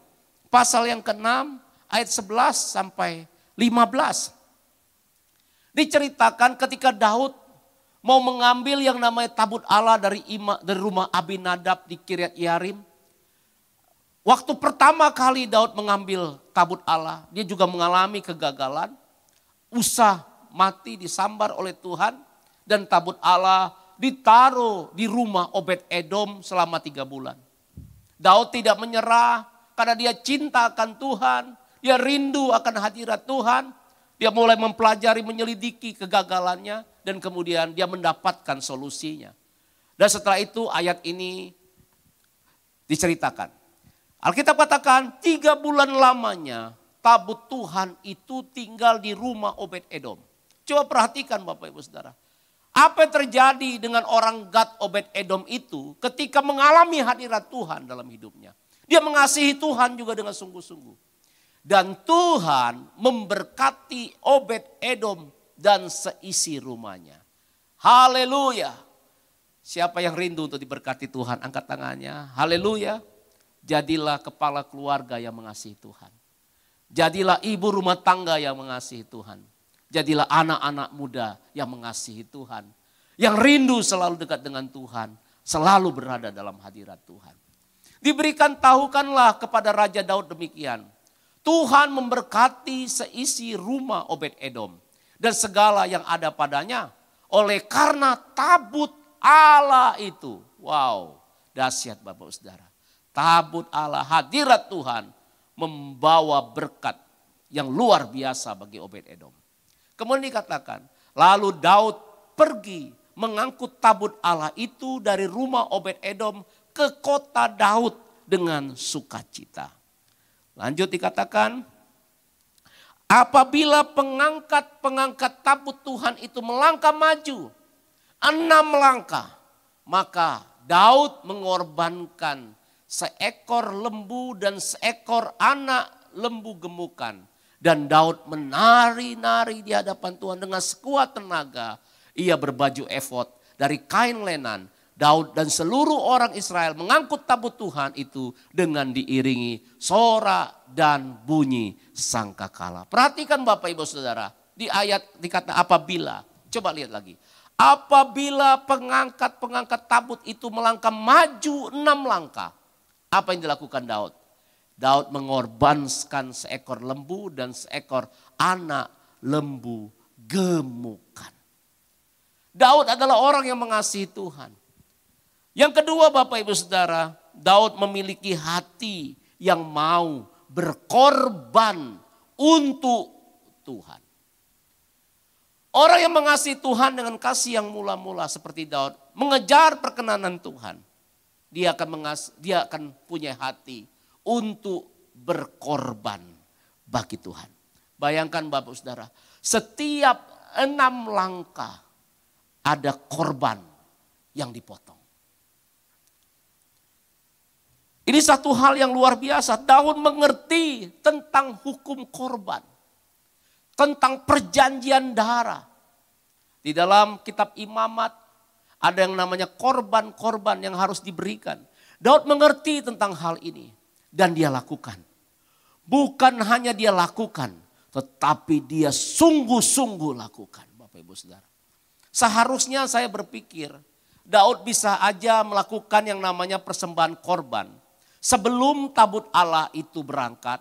S5: Pasal yang ke-6 ayat 11 sampai 15. Diceritakan ketika Daud mau mengambil yang namanya tabut Allah dari rumah Abinadab di Kiryat Yearim. Waktu pertama kali Daud mengambil tabut Allah, dia juga mengalami kegagalan. Usah mati disambar oleh Tuhan dan tabut Allah ditaruh di rumah Obed-Edom selama 3 bulan. Daud tidak menyerah karena dia cinta akan Tuhan, dia rindu akan hadirat Tuhan. Dia mulai mempelajari, menyelidiki kegagalannya dan kemudian dia mendapatkan solusinya. Dan setelah itu ayat ini diceritakan. Alkitab katakan 3 bulan lamanya tabut Tuhan itu tinggal di rumah Obed-Edom. Coba perhatikan Bapak Ibu Saudara. Apa yang terjadi dengan orang Gad Obed-Edom itu ketika mengalami hadirat Tuhan dalam hidupnya. Dia mengasihi Tuhan juga dengan sungguh-sungguh. Dan Tuhan memberkati Obed-Edom dan seisi rumahnya. Haleluya. Siapa yang rindu untuk diberkati Tuhan? Angkat tangannya. Haleluya. Jadilah kepala keluarga yang mengasihi Tuhan. Jadilah ibu rumah tangga yang mengasihi Tuhan. Jadilah anak-anak muda yang mengasihi Tuhan. Yang rindu selalu dekat dengan Tuhan. Selalu berada dalam hadirat Tuhan. Diberikan tahukanlah kepada Raja Daud demikian. Tuhan memberkati seisi rumah Obed-Edom dan segala yang ada padanya oleh karena tabut Allah itu. Wow, dahsyat Bapak Saudara. Tabut Allah, hadirat Tuhan membawa berkat yang luar biasa bagi Obed-Edom. Kemudian dikatakan, lalu Daud pergi mengangkut tabut Allah itu dari rumah Obed-Edom ke kota Daud dengan sukacita. Lanjut dikatakan, apabila pengangkat tabut Tuhan itu melangkah maju 6 langkah, maka Daud mengorbankan seekor lembu dan seekor anak lembu gemukan. Dan Daud menari-nari di hadapan Tuhan dengan sekuat tenaga. Ia berbaju efod dari kain lenan. Daud dan seluruh orang Israel mengangkut tabut Tuhan itu dengan diiringi sorak dan bunyi sangkakala. Perhatikan Bapak Ibu Saudara, di ayat dikata apabila, coba lihat lagi. Apabila pengangkat tabut itu melangkah maju 6 langkah, apa yang dilakukan Daud? Daud mengorbankan seekor lembu dan seekor anak lembu gemukan. Daud adalah orang yang mengasihi Tuhan. Yang kedua Bapak Ibu Saudara, Daud memiliki hati yang mau berkorban untuk Tuhan. Orang yang mengasihi Tuhan dengan kasih yang mula-mula seperti Daud, mengejar perkenanan Tuhan. Dia akan punya hati untuk berkorban bagi Tuhan. Bayangkan Bapak Saudara, setiap 6 langkah ada korban yang dipotong. Ini satu hal yang luar biasa. Daud mengerti tentang hukum korban. Tentang perjanjian darah. Di dalam kitab Imamat ada yang namanya korban-korban yang harus diberikan. Daud mengerti tentang hal ini. Dan dia lakukan. Bukan hanya dia lakukan. Tetapi dia sungguh-sungguh lakukan. Bapak Ibu Saudara. Seharusnya saya berpikir. Daud bisa aja melakukan yang namanya persembahan korban. Sebelum tabut Allah itu berangkat.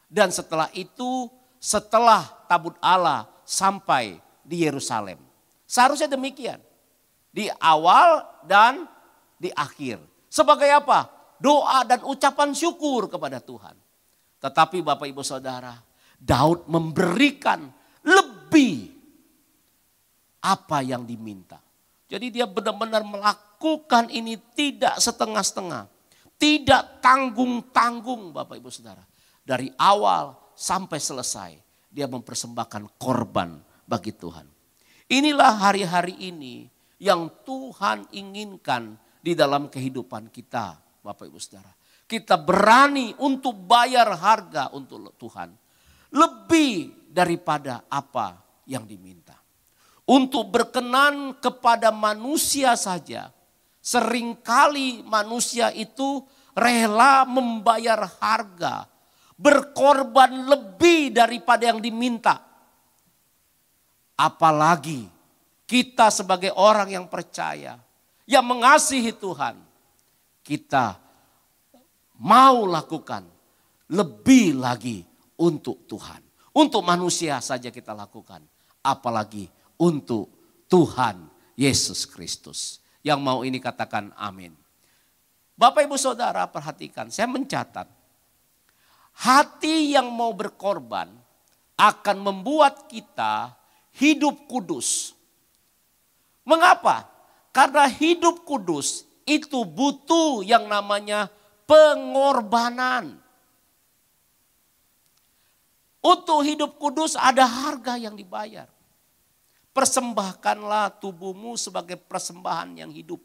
S5: Dan setelah itu, setelah tabut Allah sampai di Yerusalem. Seharusnya demikian. Di awal dan di akhir. Sebagai apa? Doa dan ucapan syukur kepada Tuhan. Tetapi Bapak Ibu Saudara, Daud memberikan lebih apa yang diminta. Jadi dia benar-benar melakukan ini tidak setengah-setengah. Tidak tanggung-tanggung Bapak Ibu Saudara. Dari awal sampai selesai dia mempersembahkan korban bagi Tuhan. Inilah hari-hari ini yang Tuhan inginkan di dalam kehidupan kita Bapak Ibu Saudara. Kita berani untuk bayar harga untuk Tuhan. Lebih daripada apa yang diminta. Untuk berkenan kepada manusia saja. Seringkali manusia itu rela membayar harga, berkorban lebih daripada yang diminta. Apalagi kita sebagai orang yang percaya, yang mengasihi Tuhan, kita mau lakukan lebih lagi untuk Tuhan. Untuk manusia saja kita lakukan, apalagi untuk Tuhan Yesus Kristus. Yang mau ini katakan amin. Bapak Ibu Saudara perhatikan, saya mencatat. Hati yang mau berkorban akan membuat kita hidup kudus. Mengapa? Karena hidup kudus itu butuh yang namanya pengorbanan. Untuk hidup kudus ada harga yang dibayar. Persembahkanlah tubuhmu sebagai persembahan yang hidup.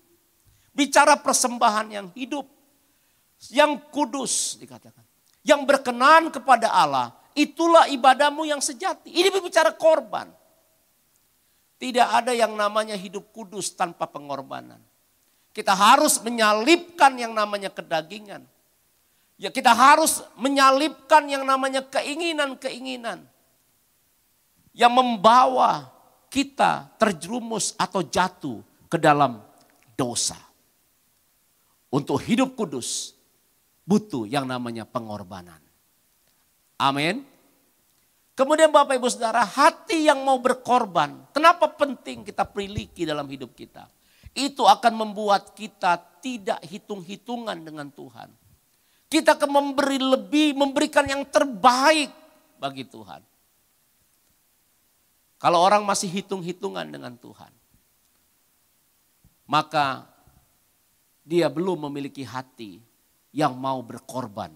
S5: Bicara persembahan yang hidup, yang kudus dikatakan. Yang berkenan kepada Allah, itulah ibadahmu yang sejati. Ini berbicara korban. Tidak ada yang namanya hidup kudus tanpa pengorbanan. Kita harus menyalipkan yang namanya kedagingan. Ya, kita harus menyalipkan yang namanya keinginan-keinginan yang membawa kita terjerumus atau jatuh ke dalam dosa. Untuk hidup kudus butuh yang namanya pengorbanan. Amin. Kemudian Bapak Ibu Saudara, hati yang mau berkorban, kenapa penting kita miliki dalam hidup kita? Itu akan membuat kita tidak hitung-hitungan dengan Tuhan. Kita akan memberi lebih, memberikan yang terbaik bagi Tuhan. Kalau orang masih hitung-hitungan dengan Tuhan, maka dia belum memiliki hati yang mau berkorban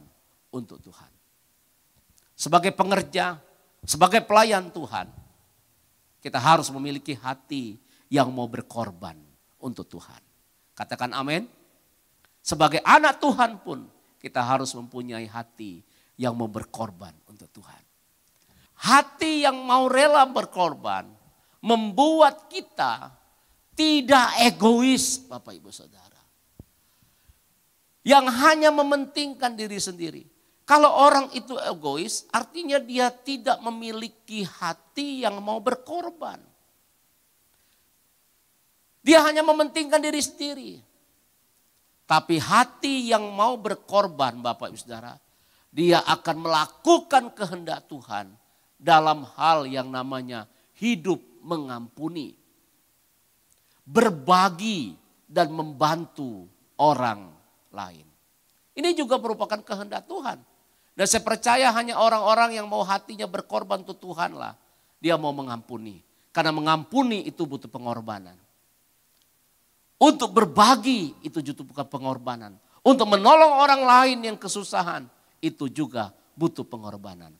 S5: untuk Tuhan. Sebagai pengerja, sebagai pelayan Tuhan, kita harus memiliki hati yang mau berkorban untuk Tuhan. Katakan amin. Sebagai anak Tuhan pun kita harus mempunyai hati yang mau berkorban untuk Tuhan. Hati yang mau rela berkorban membuat kita tidak egois, Bapak Ibu Saudara. Yang hanya mementingkan diri sendiri. Kalau orang itu egois, artinya dia tidak memiliki hati yang mau berkorban. Dia hanya mementingkan diri sendiri. Tapi hati yang mau berkorban, Bapak Ibu Saudara, dia akan melakukan kehendak Tuhan dalam hal yang namanya hidup mengampuni, berbagi dan membantu orang lain. Ini juga merupakan kehendak Tuhan. Dan saya percaya hanya orang-orang yang mau hatinya berkorban untuk Tuhan lah, dia mau mengampuni. Karena mengampuni itu butuh pengorbanan. Untuk berbagi itu butuh pengorbanan. Untuk menolong orang lain yang kesusahan itu juga butuh pengorbanan.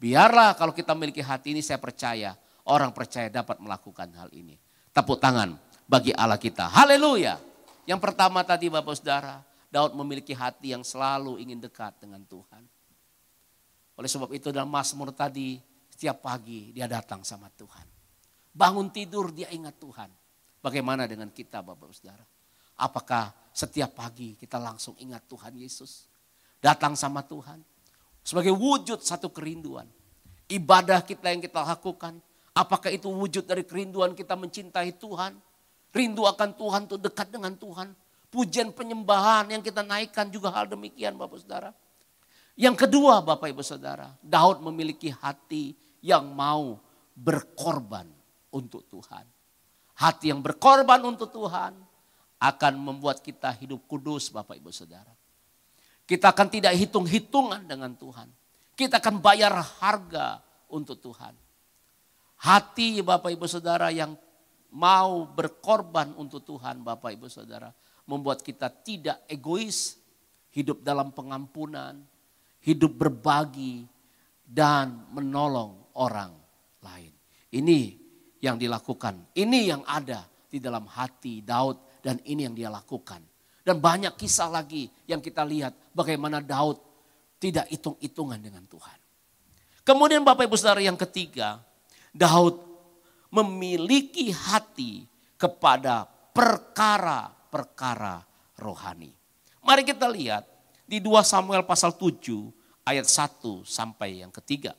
S5: Biarlah kalau kita memiliki hati ini, saya percaya orang percaya dapat melakukan hal ini. Tepuk tangan bagi Allah kita. Haleluya. Yang pertama tadi Bapak Saudara, Daud memiliki hati yang selalu ingin dekat dengan Tuhan. Oleh sebab itu dalam Mazmur tadi, setiap pagi dia datang sama Tuhan. Bangun tidur dia ingat Tuhan. Bagaimana dengan kita Bapak Saudara? Apakah setiap pagi kita langsung ingat Tuhan Yesus? Datang sama Tuhan. Sebagai wujud satu kerinduan. Ibadah kita yang kita lakukan. Apakah itu wujud dari kerinduan kita mencintai Tuhan? Rindu akan Tuhan untuk dekat dengan Tuhan. Pujian penyembahan yang kita naikkan juga hal demikian Bapak Saudara. Yang kedua Bapak Ibu Saudara, Daud memiliki hati yang mau berkorban untuk Tuhan. Hati yang berkorban untuk Tuhan akan membuat kita hidup kudus Bapak Ibu Saudara. Kita akan tidak hitung-hitungan dengan Tuhan. Kita akan bayar harga untuk Tuhan. Hati Bapak Ibu Saudara yang mau berkorban untuk Tuhan Bapak Ibu Saudara membuat kita tidak egois, hidup dalam pengampunan, hidup berbagi dan menolong orang lain. Ini yang dilakukan, ini yang ada di dalam hati Daud dan ini yang dia lakukan. Dan banyak kisah lagi yang kita lihat bagaimana Daud tidak hitung-hitungan dengan Tuhan. Kemudian Bapak Ibu Saudara yang ketiga, Daud memiliki hati kepada perkara-perkara rohani. Mari kita lihat di 2 Samuel pasal 7 ayat 1 sampai yang ketiga.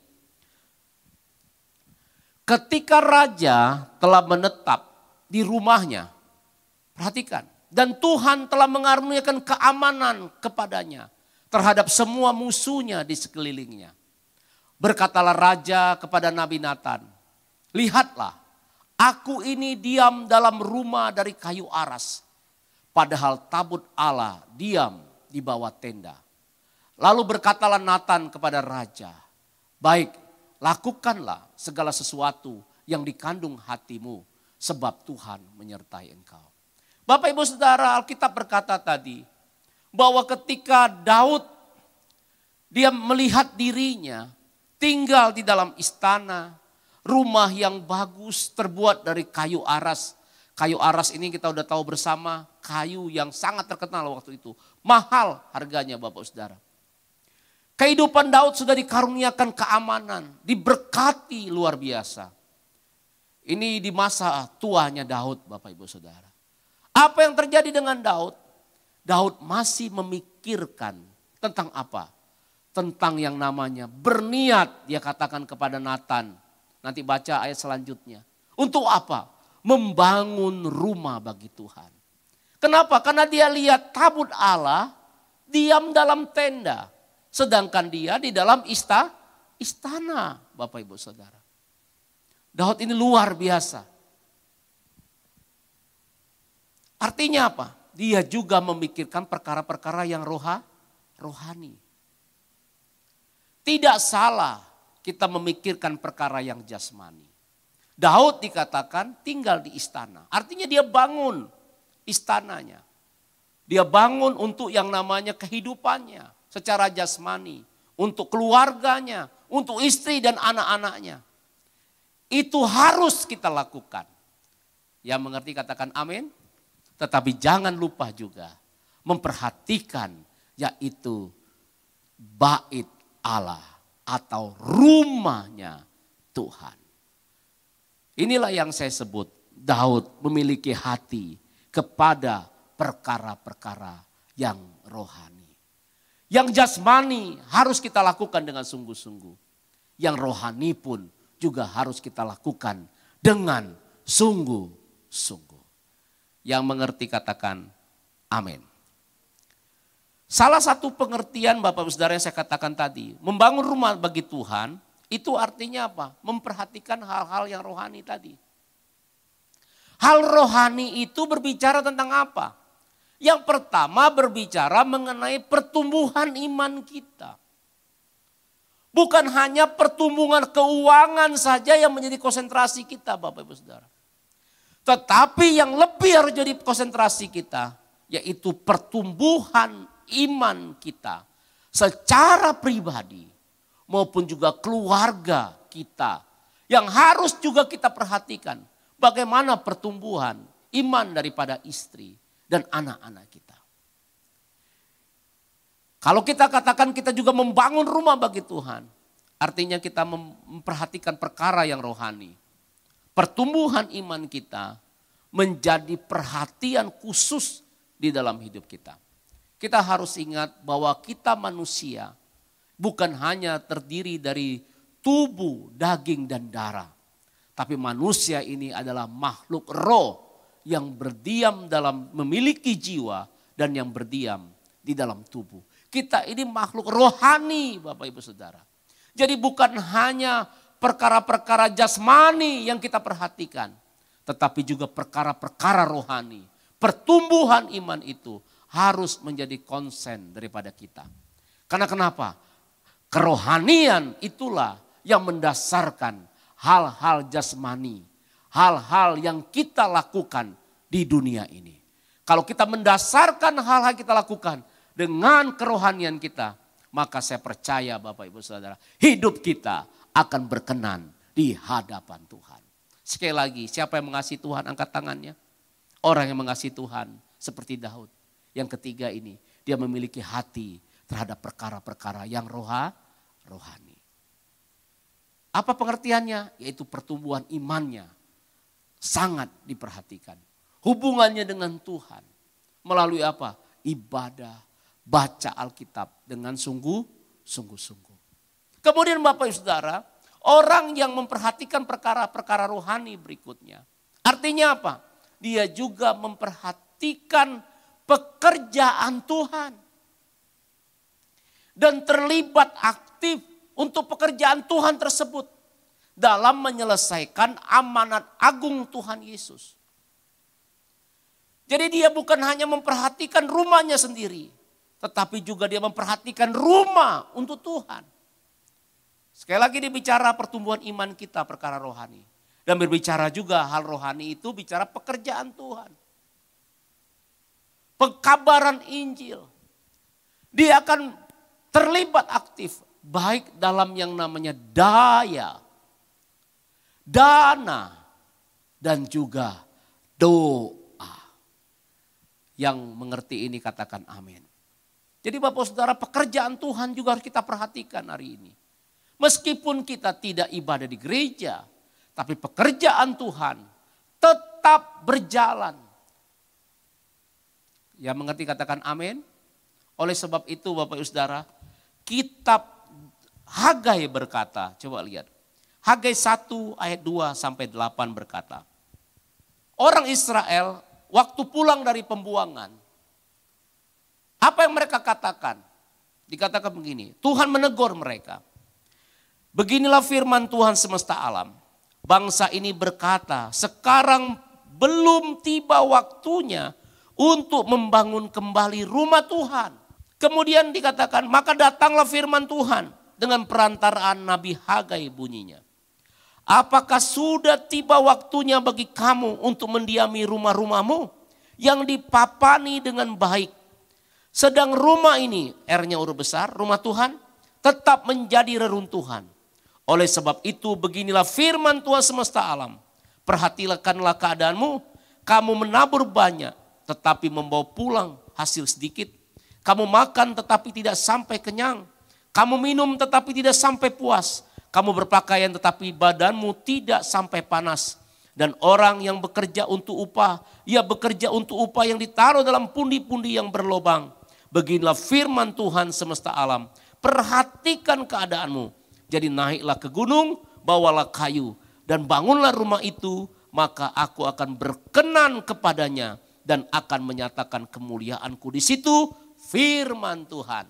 S5: Ketika raja telah menetap di rumahnya, perhatikan, dan Tuhan telah mengaruniakan keamanan kepadanya terhadap semua musuhnya di sekelilingnya. Berkatalah raja kepada Nabi Natan, lihatlah, aku ini diam dalam rumah dari kayu aras, padahal tabut Allah diam di bawah tenda. Lalu berkatalah Natan kepada raja, baik, lakukanlah segala sesuatu yang dikandung hatimu, sebab Tuhan menyertai engkau. Bapak Ibu Saudara, Alkitab berkata tadi bahwa ketika Daud dia melihat dirinya tinggal di dalam istana, rumah yang bagus terbuat dari kayu aras. Kayu aras ini kita udah tahu bersama, kayu yang sangat terkenal waktu itu. Mahal harganya Bapak Saudara. Kehidupan Daud sudah dikaruniakan keamanan, diberkati luar biasa. Ini di masa tuanya Daud Bapak Ibu Saudara. Apa yang terjadi dengan Daud? Daud masih memikirkan tentang apa? Tentang yang namanya berniat, dia katakan kepada Natan. Nanti baca ayat selanjutnya. Untuk apa? Membangun rumah bagi Tuhan. Kenapa? Karena dia lihat tabut Allah diam dalam tenda. Sedangkan dia di dalam istana Bapak Ibu Saudara. Daud ini luar biasa. Artinya apa? Dia juga memikirkan perkara-perkara yang rohani. Tidak salah kita memikirkan perkara yang jasmani. Daud dikatakan tinggal di istana. Artinya dia bangun istananya. Dia bangun untuk yang namanya kehidupannya secara jasmani. Untuk keluarganya, untuk istri dan anak-anaknya. Itu harus kita lakukan. Yang mengerti katakan amin. Tetapi jangan lupa juga memperhatikan yaitu bait Allah atau rumahnya Tuhan. Inilah yang saya sebut Daud memiliki hati kepada perkara-perkara yang rohani. Yang jasmani harus kita lakukan dengan sungguh-sungguh. Yang rohani pun juga harus kita lakukan dengan sungguh-sungguh. Yang mengerti katakan amin. Salah satu pengertian Bapak Saudara yang saya katakan tadi, membangun rumah bagi Tuhan, itu artinya apa? Memperhatikan hal-hal yang rohani tadi. Hal rohani itu berbicara tentang apa? Yang pertama berbicara mengenai pertumbuhan iman kita. Bukan hanya pertumbuhan keuangan saja yang menjadi konsentrasi kita Bapak Ibu Saudara. Tetapi yang lebih harus jadi konsentrasi kita, yaitu pertumbuhan iman kita secara pribadi maupun juga keluarga kita. Yang harus juga kita perhatikan bagaimana pertumbuhan iman daripada istri dan anak-anak kita. Kalau kita katakan kita juga membangun rumah bagi Tuhan, artinya kita memperhatikan perkara yang rohani. Pertumbuhan iman kita menjadi perhatian khusus di dalam hidup kita. Kita harus ingat bahwa kita manusia bukan hanya terdiri dari tubuh, daging dan darah. Tapi manusia ini adalah makhluk roh yang berdiam dalam memiliki jiwa dan yang berdiam di dalam tubuh. Kita ini makhluk rohani Bapak Ibu Saudara. Jadi bukan hanya perkara-perkara jasmani yang kita perhatikan. Tetapi juga perkara-perkara rohani. Pertumbuhan iman itu harus menjadi konsen daripada kita. Karena kenapa? Kerohanian itulah yang mendasarkan hal-hal jasmani. Hal-hal yang kita lakukan di dunia ini. Kalau kita mendasarkan hal-hal kita lakukan dengan kerohanian kita. Maka saya percaya Bapak Ibu Saudara, hidup kita akan berkenan di hadapan Tuhan. Sekali lagi, siapa yang mengasihi Tuhan angkat tangannya? Orang yang mengasihi Tuhan seperti Daud. Yang ketiga ini, dia memiliki hati terhadap perkara-perkara yang rohani. Apa pengertiannya? Yaitu pertumbuhan imannya sangat diperhatikan. Hubungannya dengan Tuhan melalui apa? Ibadah, baca Alkitab dengan sungguh-sungguh. sungguh-sungguh. Kemudian Bapak Ibu Saudara, orang yang memperhatikan perkara-perkara rohani berikutnya. Artinya apa? Dia juga memperhatikan pekerjaan Tuhan. Dan terlibat aktif untuk pekerjaan Tuhan tersebut. Dalam menyelesaikan amanat agung Tuhan Yesus. Jadi dia bukan hanya memperhatikan rumahnya sendiri. Tetapi juga dia memperhatikan rumah untuk Tuhan. Sekali lagi dia bicara pertumbuhan iman kita perkara rohani. Dan berbicara juga hal rohani itu bicara pekerjaan Tuhan. Pekabaran Injil. Dia akan terlibat aktif. Baik dalam yang namanya daya, dana, dan juga doa. Yang mengerti ini katakan amin. Jadi Bapak Saudara, pekerjaan Tuhan juga harus kita perhatikan hari ini. Meskipun kita tidak ibadah di gereja, tapi pekerjaan Tuhan tetap berjalan. Yang mengerti katakan amin. Oleh sebab itu Bapak Ibu Saudara, kitab Hagai berkata, coba lihat. Hagai 1 ayat 2 sampai 8 berkata. Orang Israel waktu pulang dari pembuangan, apa yang mereka katakan? Dikatakan begini, Tuhan menegur mereka. Beginilah firman Tuhan semesta alam. Bangsa ini berkata, sekarang belum tiba waktunya untuk membangun kembali rumah Tuhan. Kemudian dikatakan, maka datanglah firman Tuhan dengan perantaraan Nabi Hagai bunyinya. Apakah sudah tiba waktunya bagi kamu untuk mendiami rumah-rumahmu yang dipapani dengan baik. Sedang rumah ini, R-nya huruf besar, rumah Tuhan, tetap menjadi reruntuhan. Oleh sebab itu beginilah firman Tuhan semesta alam. Perhatikanlah keadaanmu, kamu menabur banyak tetapi membawa pulang hasil sedikit. Kamu makan tetapi tidak sampai kenyang. Kamu minum tetapi tidak sampai puas. Kamu berpakaian tetapi badanmu tidak sampai panas. Dan orang yang bekerja untuk upah, ia bekerja untuk upah yang ditaruh dalam pundi-pundi yang berlobang. Beginilah firman Tuhan semesta alam. Perhatikan keadaanmu. Jadi naiklah ke gunung, bawalah kayu. Dan bangunlah rumah itu, maka aku akan berkenan kepadanya. Dan akan menyatakan kemuliaanku di situ, firman Tuhan.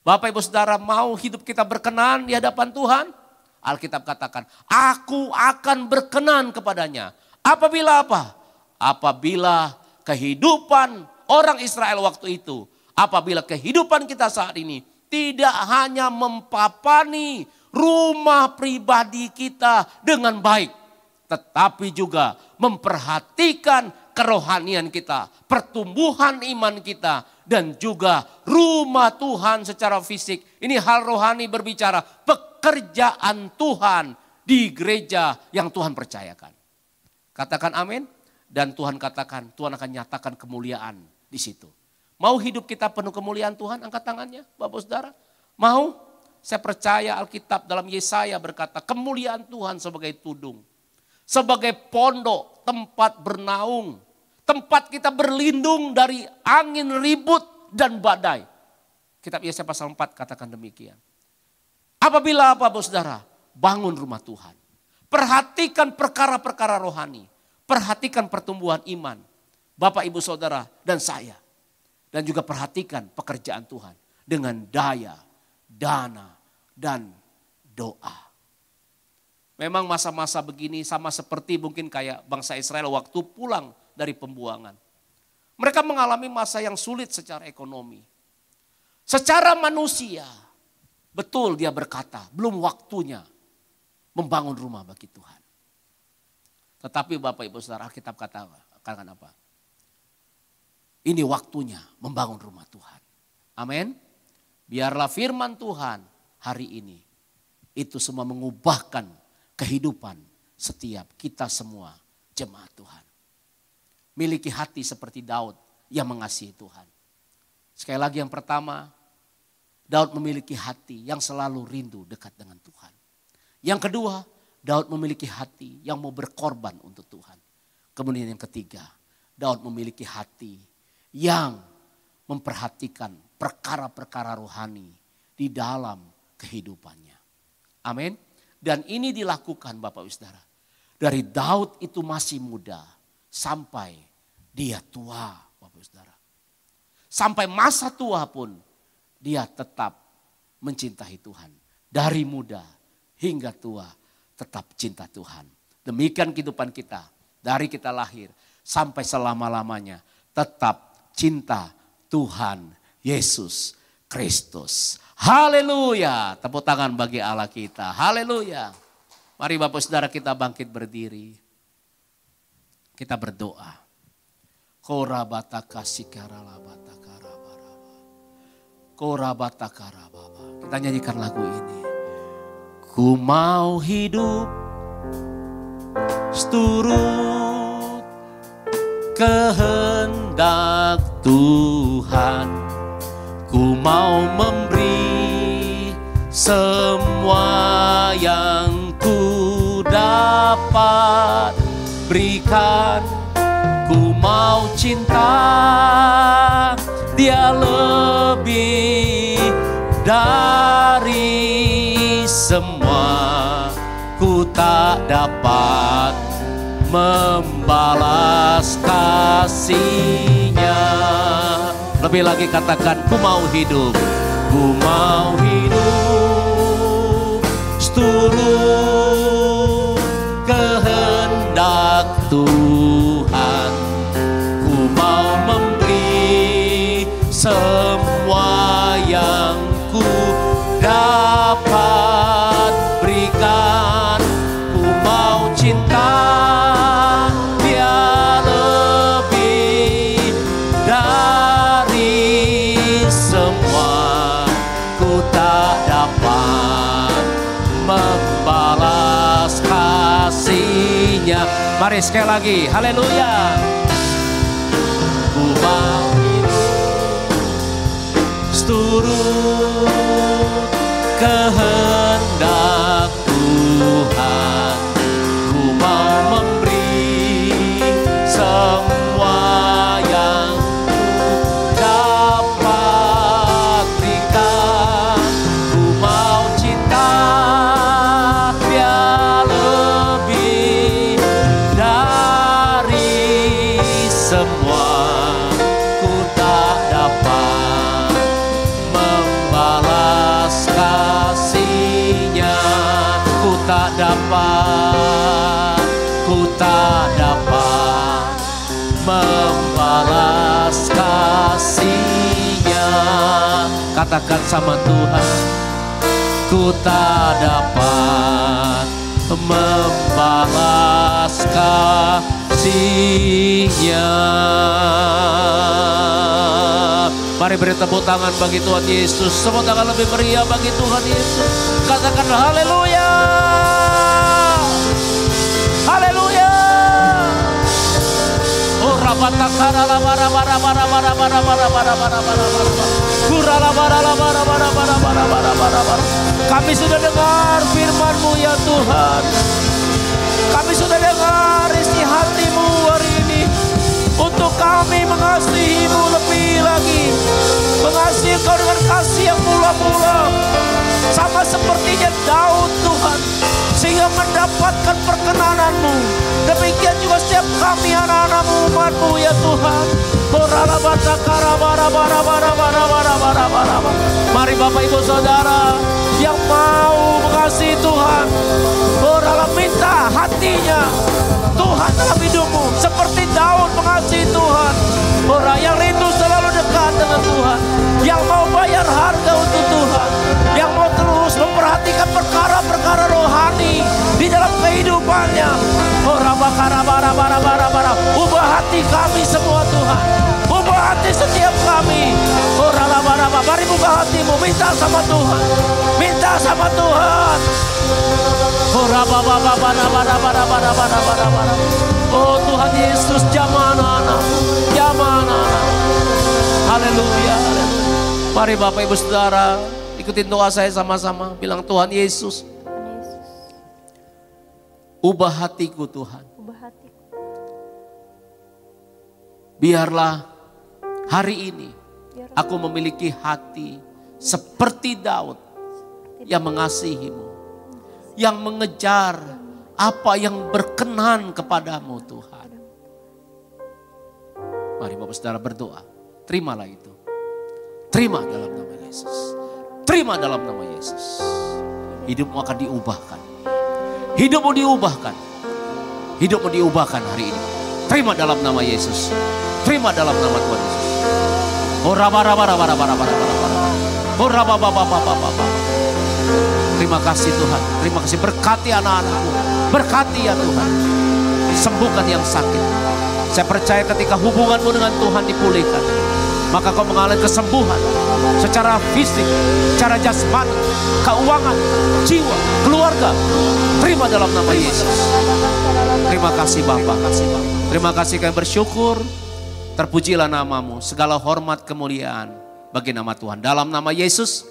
S5: Bapak Ibu Saudara, mau hidup kita berkenan di hadapan Tuhan? Alkitab katakan, aku akan berkenan kepadanya. Apabila apa? Apabila kehidupan orang Israel waktu itu, apabila kehidupan kita saat ini tidak hanya mempapani rumah pribadi kita dengan baik, tetapi juga memperhatikan kerohanian kita, pertumbuhan iman kita, dan juga rumah Tuhan secara fisik. Ini hal rohani berbicara pekerjaan Tuhan di gereja yang Tuhan percayakan. Katakan amin. Dan Tuhan katakan, Tuhan akan nyatakan kemuliaan di situ. Mau hidup kita penuh kemuliaan Tuhan? Angkat tangannya Bapak Saudara. Mau? Saya percaya Alkitab dalam Yesaya berkata kemuliaan Tuhan sebagai tudung. Sebagai pondok, tempat bernaung. Tempat kita berlindung dari angin ribut dan badai. Kitab Yesaya pasal 4 katakan demikian. Apabila apa Bapak Saudara? Bangun rumah Tuhan. Perhatikan perkara-perkara rohani. Perhatikan pertumbuhan iman. Bapak, Ibu, Saudara, dan saya. Dan juga perhatikan pekerjaan Tuhan. Dengan daya, dana, dan doa. Memang masa-masa begini sama seperti mungkin kayak bangsa Israel waktu pulang dari pembuangan. Mereka mengalami masa yang sulit secara ekonomi. Secara manusia, betul dia berkata, belum waktunya membangun rumah bagi Tuhan. Tetapi Bapak Ibu Saudara, Alkitab katakan apa? Ini waktunya membangun rumah Tuhan. Amin. Biarlah firman Tuhan hari ini itu semua mengubahkan kehidupan setiap kita semua jemaat Tuhan. Miliki hati seperti Daud yang mengasihi Tuhan. Sekali lagi yang pertama, Daud memiliki hati yang selalu rindu dekat dengan Tuhan. Yang kedua, Daud memiliki hati yang mau berkorban untuk Tuhan. Kemudian yang ketiga, Daud memiliki hati yang memperhatikan perkara-perkara rohani di dalam kehidupannya. Amin. Dan ini dilakukan Bapak Ibu Saudara. Dari Daud itu masih muda sampai dia tua Bapak Ibu Saudara. Sampai masa tua pun dia tetap mencintai Tuhan. Dari muda hingga tua tetap cinta Tuhan. Demikian kehidupan kita. Dari kita lahir sampai selama-lamanya tetap cinta Tuhan Yesus Kristus. Haleluya. Tepuk tangan bagi Allah kita. Haleluya. Mari Bapak Saudara kita bangkit berdiri. Kita berdoa. Kita nyanyikan lagu ini. Ku mau hidup seturut kehendak Tuhan. Ku mau memberi semua yang ku dapat berikan. Ku mau cinta Dia lebih dari semua. Ku tak dapat membalas kasih-Nya. Lebih lagi katakan, ku mau hidup. Ku mau hidup seturut kehendak Tuhan. Ku mau memberi semua yang ku dapat berikan. Ku mau cinta Dia lebih dari semua. Ku tak dapat membalas kasih-Nya. Mari sekali lagi, haleluya. Ku mau hidup seturut kehendak Tuhan. Ku mau memberi semua yang ku dapat berikan. Ku mau cinta Dia lebih dari semua. Ku tak dapat membalas kasih-Nya. Ku tak dapat membalas kasih-Nya. Katakan sama Tuhan, ku tak dapat membalas kasih-Nya. Mari beri tepuk tangan bagi Tuhan Yesus. Tepuk tangan lebih meriah bagi Tuhan Yesus. Katakan haleluya. Haleluya. Oh rabata kara la bara bara bara bara bara bara bara bara bara bara. Kura la bara la bara bara bara bara bara bara bara. Kami sudah dengar firman-Mu ya Tuhan. Kami sudah dengar isi hati-Mu hari ini. Untuk kami mengasihi-Mu lebih lagi. Mengasihi Engkau dengan kasih yang mula-mula. Sama sepertinya Daud Tuhan. Sehingga mendapatkan perkenanan-Mu. Demikian juga setiap kami anak-anak-Mu, umat-Mu ya Tuhan. Mari Bapak Ibu Saudara yang mau mengasihi Tuhan. Minta hatinya Tuhan dalam hidupmu. Seperti Daud mengasihi Tuhan. Orang yang rindu selalu dekat dengan Tuhan. Yang mau bayar harga untuk Tuhan. Yang mau terus memperhatikan perkara-perkara rohani di dalam kehidupannya. Ubah hati kami semua Tuhan. Ubah hati setiap kami. Mari buka hatimu. Minta sama Tuhan. Minta sama Tuhan. Oh Tuhan Yesus, jamah anak-anakmu. Jamah anak-anakmu. Haleluya. Mari Bapak Ibu Saudara, ikutin doa saya sama-sama. Bilang, Tuhan Yesus, ubah hatiku Tuhan. Biarlah hari ini aku memiliki hati seperti Daud yang mengasihi-Mu, yang mengejar apa yang berkenan kepadamu Tuhan. Mari Bapak Saudara berdoa, terimalah itu. Terima dalam nama Yesus. Terima dalam nama Yesus. Hidupmu akan diubahkan. Hidupmu diubahkan. Hidupmu diubahkan hari ini. Terima dalam nama Yesus. Terima dalam nama Tuhan Yesus. Terima kasih Tuhan. Terima kasih, berkati anak-anakmu. Berkati ya Tuhan. Sembuhkan yang sakit. Saya percaya ketika hubunganmu dengan Tuhan dipulihkan, maka kau mengalami kesembuhan secara fisik, secara jasmani, keuangan, jiwa, keluarga. Terima dalam nama Yesus. Terima kasih Bapa. Terima kasih, kami bersyukur. Terpujilah namamu, segala hormat kemuliaan bagi nama Tuhan. Dalam nama Yesus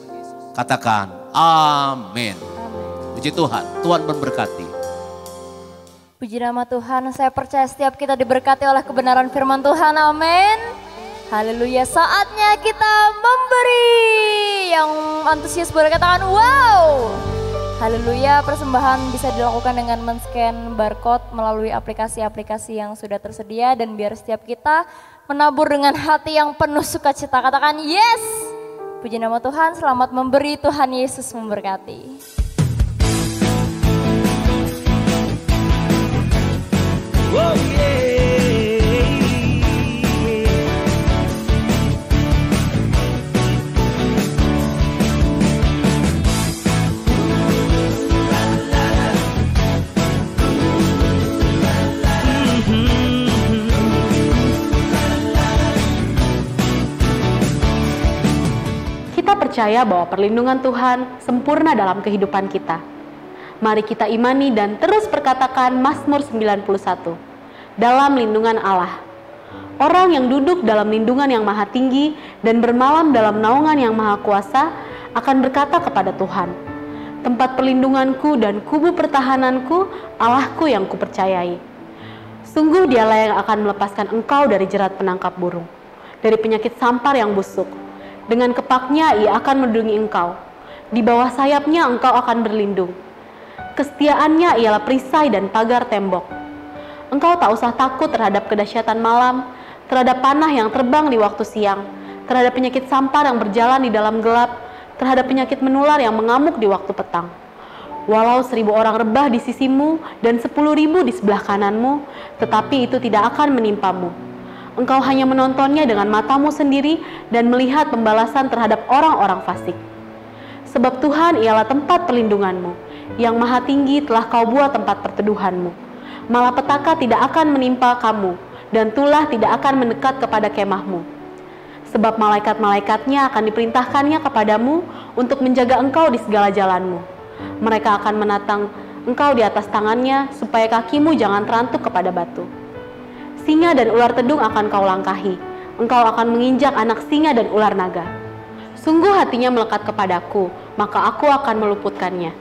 S5: katakan amin. Puji Tuhan, Tuhan memberkati.
S3: Puji nama Tuhan, saya percaya setiap kita diberkati oleh kebenaran firman Tuhan, amin. Haleluya, saatnya kita memberi. Yang antusias boleh katakan wow. Haleluya, persembahan bisa dilakukan dengan men-scan barcode melalui aplikasi-aplikasi yang sudah tersedia. Dan biar setiap kita menabur dengan hati yang penuh sukacita, katakan yes. Puji nama Tuhan, selamat memberi, Tuhan Yesus memberkati.
S6: Oh yeah.
S7: Kita percaya bahwa perlindungan Tuhan sempurna dalam kehidupan kita. Mari kita imani dan terus perkatakan Mazmur 91. Dalam lindungan Allah. Orang yang duduk dalam lindungan yang maha tinggi dan bermalam dalam naungan yang maha kuasa akan berkata kepada Tuhan, tempat perlindunganku dan kubu pertahananku, Allahku yang kupercayai. Sungguh dialah yang akan melepaskan engkau dari jerat penangkap burung, dari penyakit sampar yang busuk. Dengan kepaknya ia akan melindungi engkau. Di bawah sayapnya engkau akan berlindung. Kesetiaannya ialah perisai dan pagar tembok. Engkau tak usah takut terhadap kedahsyatan malam, terhadap panah yang terbang di waktu siang, terhadap penyakit sampar yang berjalan di dalam gelap, terhadap penyakit menular yang mengamuk di waktu petang. Walau 1000 orang rebah di sisimu dan 10.000 di sebelah kananmu, tetapi itu tidak akan menimpamu. Engkau hanya menontonnya dengan matamu sendiri dan melihat pembalasan terhadap orang-orang fasik. Sebab Tuhan ialah tempat perlindunganmu, yang maha tinggi telah kau buat tempat perteduhanmu. Malapetaka tidak akan menimpa kamu, dan tulah tidak akan mendekat kepada kemahmu. Sebab malaikat-malaikatnya akan diperintahkannya kepadamu untuk menjaga engkau di segala jalanmu. Mereka akan menatang engkau di atas tangannya, supaya kakimu jangan terantuk kepada batu. Singa dan ular tedung akan kau langkahi. Engkau akan menginjak anak singa dan ular naga. Sungguh hatinya melekat kepadaku, maka aku akan meluputkannya.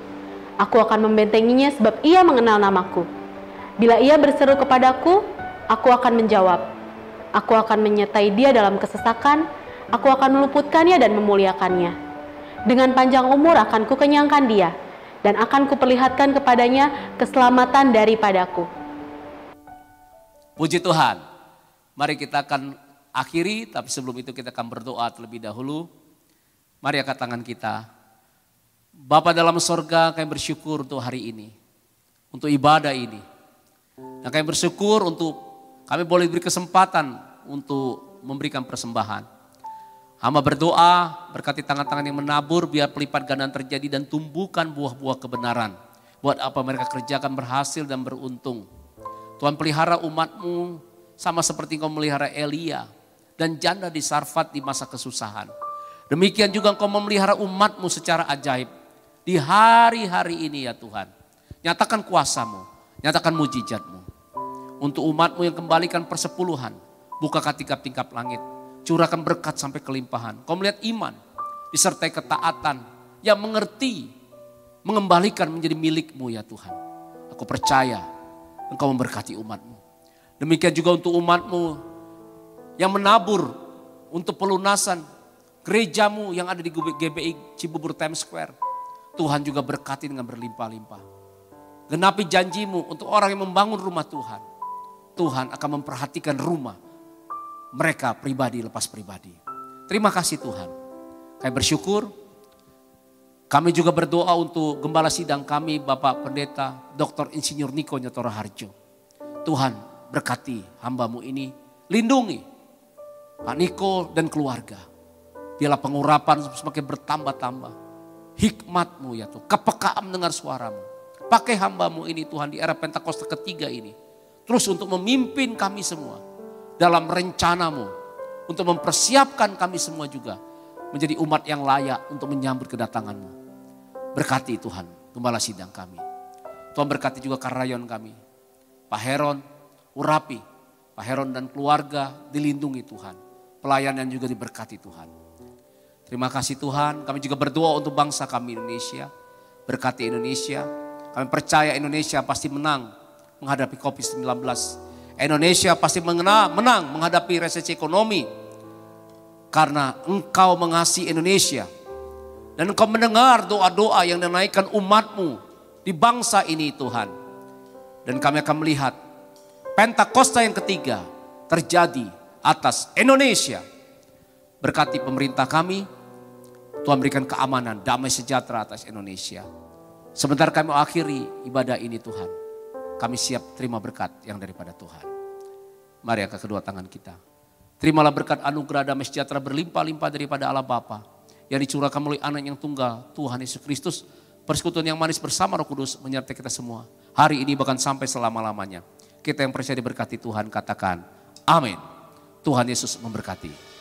S7: Aku akan membentenginya sebab ia mengenal namaku. Bila ia berseru kepadaku, aku akan menjawab. Aku akan menyertai dia dalam kesesakan, aku akan meluputkannya dan memuliakannya. Dengan panjang umur akan kukenyangkan dia, dan akan kuperlihatkan kepadanya keselamatan daripadaku.
S5: Puji Tuhan. Mari kita akan akhiri, tapi sebelum itu kita akan berdoa terlebih dahulu. Mari angkat tangan kita. Bapa dalam sorga, kami bersyukur untuk hari ini, untuk ibadah ini. Dan kami bersyukur untuk kami boleh diberi kesempatan untuk memberikan persembahan. Hamba berdoa, berkati tangan-tangan yang menabur, biar pelipat gandaan terjadi dan tumbuhkan buah-buah kebenaran. Buat apa mereka kerjakan berhasil dan beruntung. Tuhan pelihara umat-Mu sama seperti Engkau melihara Elia dan janda di Sarfat di masa kesusahan. Demikian juga Engkau memelihara umat-Mu secara ajaib. Di hari-hari ini ya Tuhan, nyatakan kuasa-Mu, nyatakan mujizat-Mu. Untuk umat-Mu yang kembalikan persepuluhan, bukakan tingkap-tingkap langit, curahkan berkat sampai kelimpahan. Kau melihat iman, disertai ketaatan yang mengerti, mengembalikan menjadi milik-Mu ya Tuhan. Aku percaya Engkau memberkati umat-Mu. Demikian juga untuk umat-Mu yang menabur untuk pelunasan gerejamu yang ada di GBI Cibubur Times Square. Tuhan juga berkati dengan berlimpah-limpah. Genapi janjimu untuk orang yang membangun rumah Tuhan. Tuhan akan memperhatikan rumah mereka pribadi lepas pribadi. Terima kasih Tuhan. Kami bersyukur. Kami juga berdoa untuk gembala sidang kami Bapak Pendeta Dr. Insinyur Niko Nyotora Harjo. Tuhan berkati hambamu ini. Lindungi Pak Niko dan keluarga. Biarlah pengurapan semakin bertambah-tambah. Hikmatmu ya Tuhan, kepekaan mendengar suaramu. Pakai hambamu ini Tuhan di era Pentakosta ketiga ini. Terus untuk memimpin kami semua dalam rencanamu. Untuk mempersiapkan kami semua juga menjadi umat yang layak untuk menyambut kedatanganmu. Berkati Tuhan gembala sidang kami. Tuhan berkati juga karayon kami. Pak Heron, urapi. Pak Heron dan keluarga dilindungi Tuhan. Pelayanan juga diberkati Tuhan. Terima kasih Tuhan, kami juga berdoa untuk bangsa kami Indonesia. Berkati Indonesia, kami percaya Indonesia pasti menang menghadapi COVID-19. Indonesia pasti menang menghadapi resesi ekonomi. Karena Engkau mengasihi Indonesia. Dan Engkau mendengar doa-doa yang dinaikkan umatmu di bangsa ini Tuhan. Dan kami akan melihat Pentakosta yang ketiga terjadi atas Indonesia. Berkati pemerintah kami, Tuhan berikan keamanan, damai sejahtera atas Indonesia. Sebentar kami akhiri ibadah ini Tuhan. Kami siap terima berkat yang daripada Tuhan. Mari angkat kedua tangan kita. Terimalah berkat anugerah damai sejahtera berlimpah-limpah daripada Allah Bapa. Yang dicurahkan melalui anak yang tunggal, Tuhan Yesus Kristus. Persekutuan yang manis bersama Roh Kudus menyertai kita semua. Hari ini bahkan sampai selama-lamanya. Kita yang percaya diberkati Tuhan katakan, amin. Tuhan Yesus memberkati.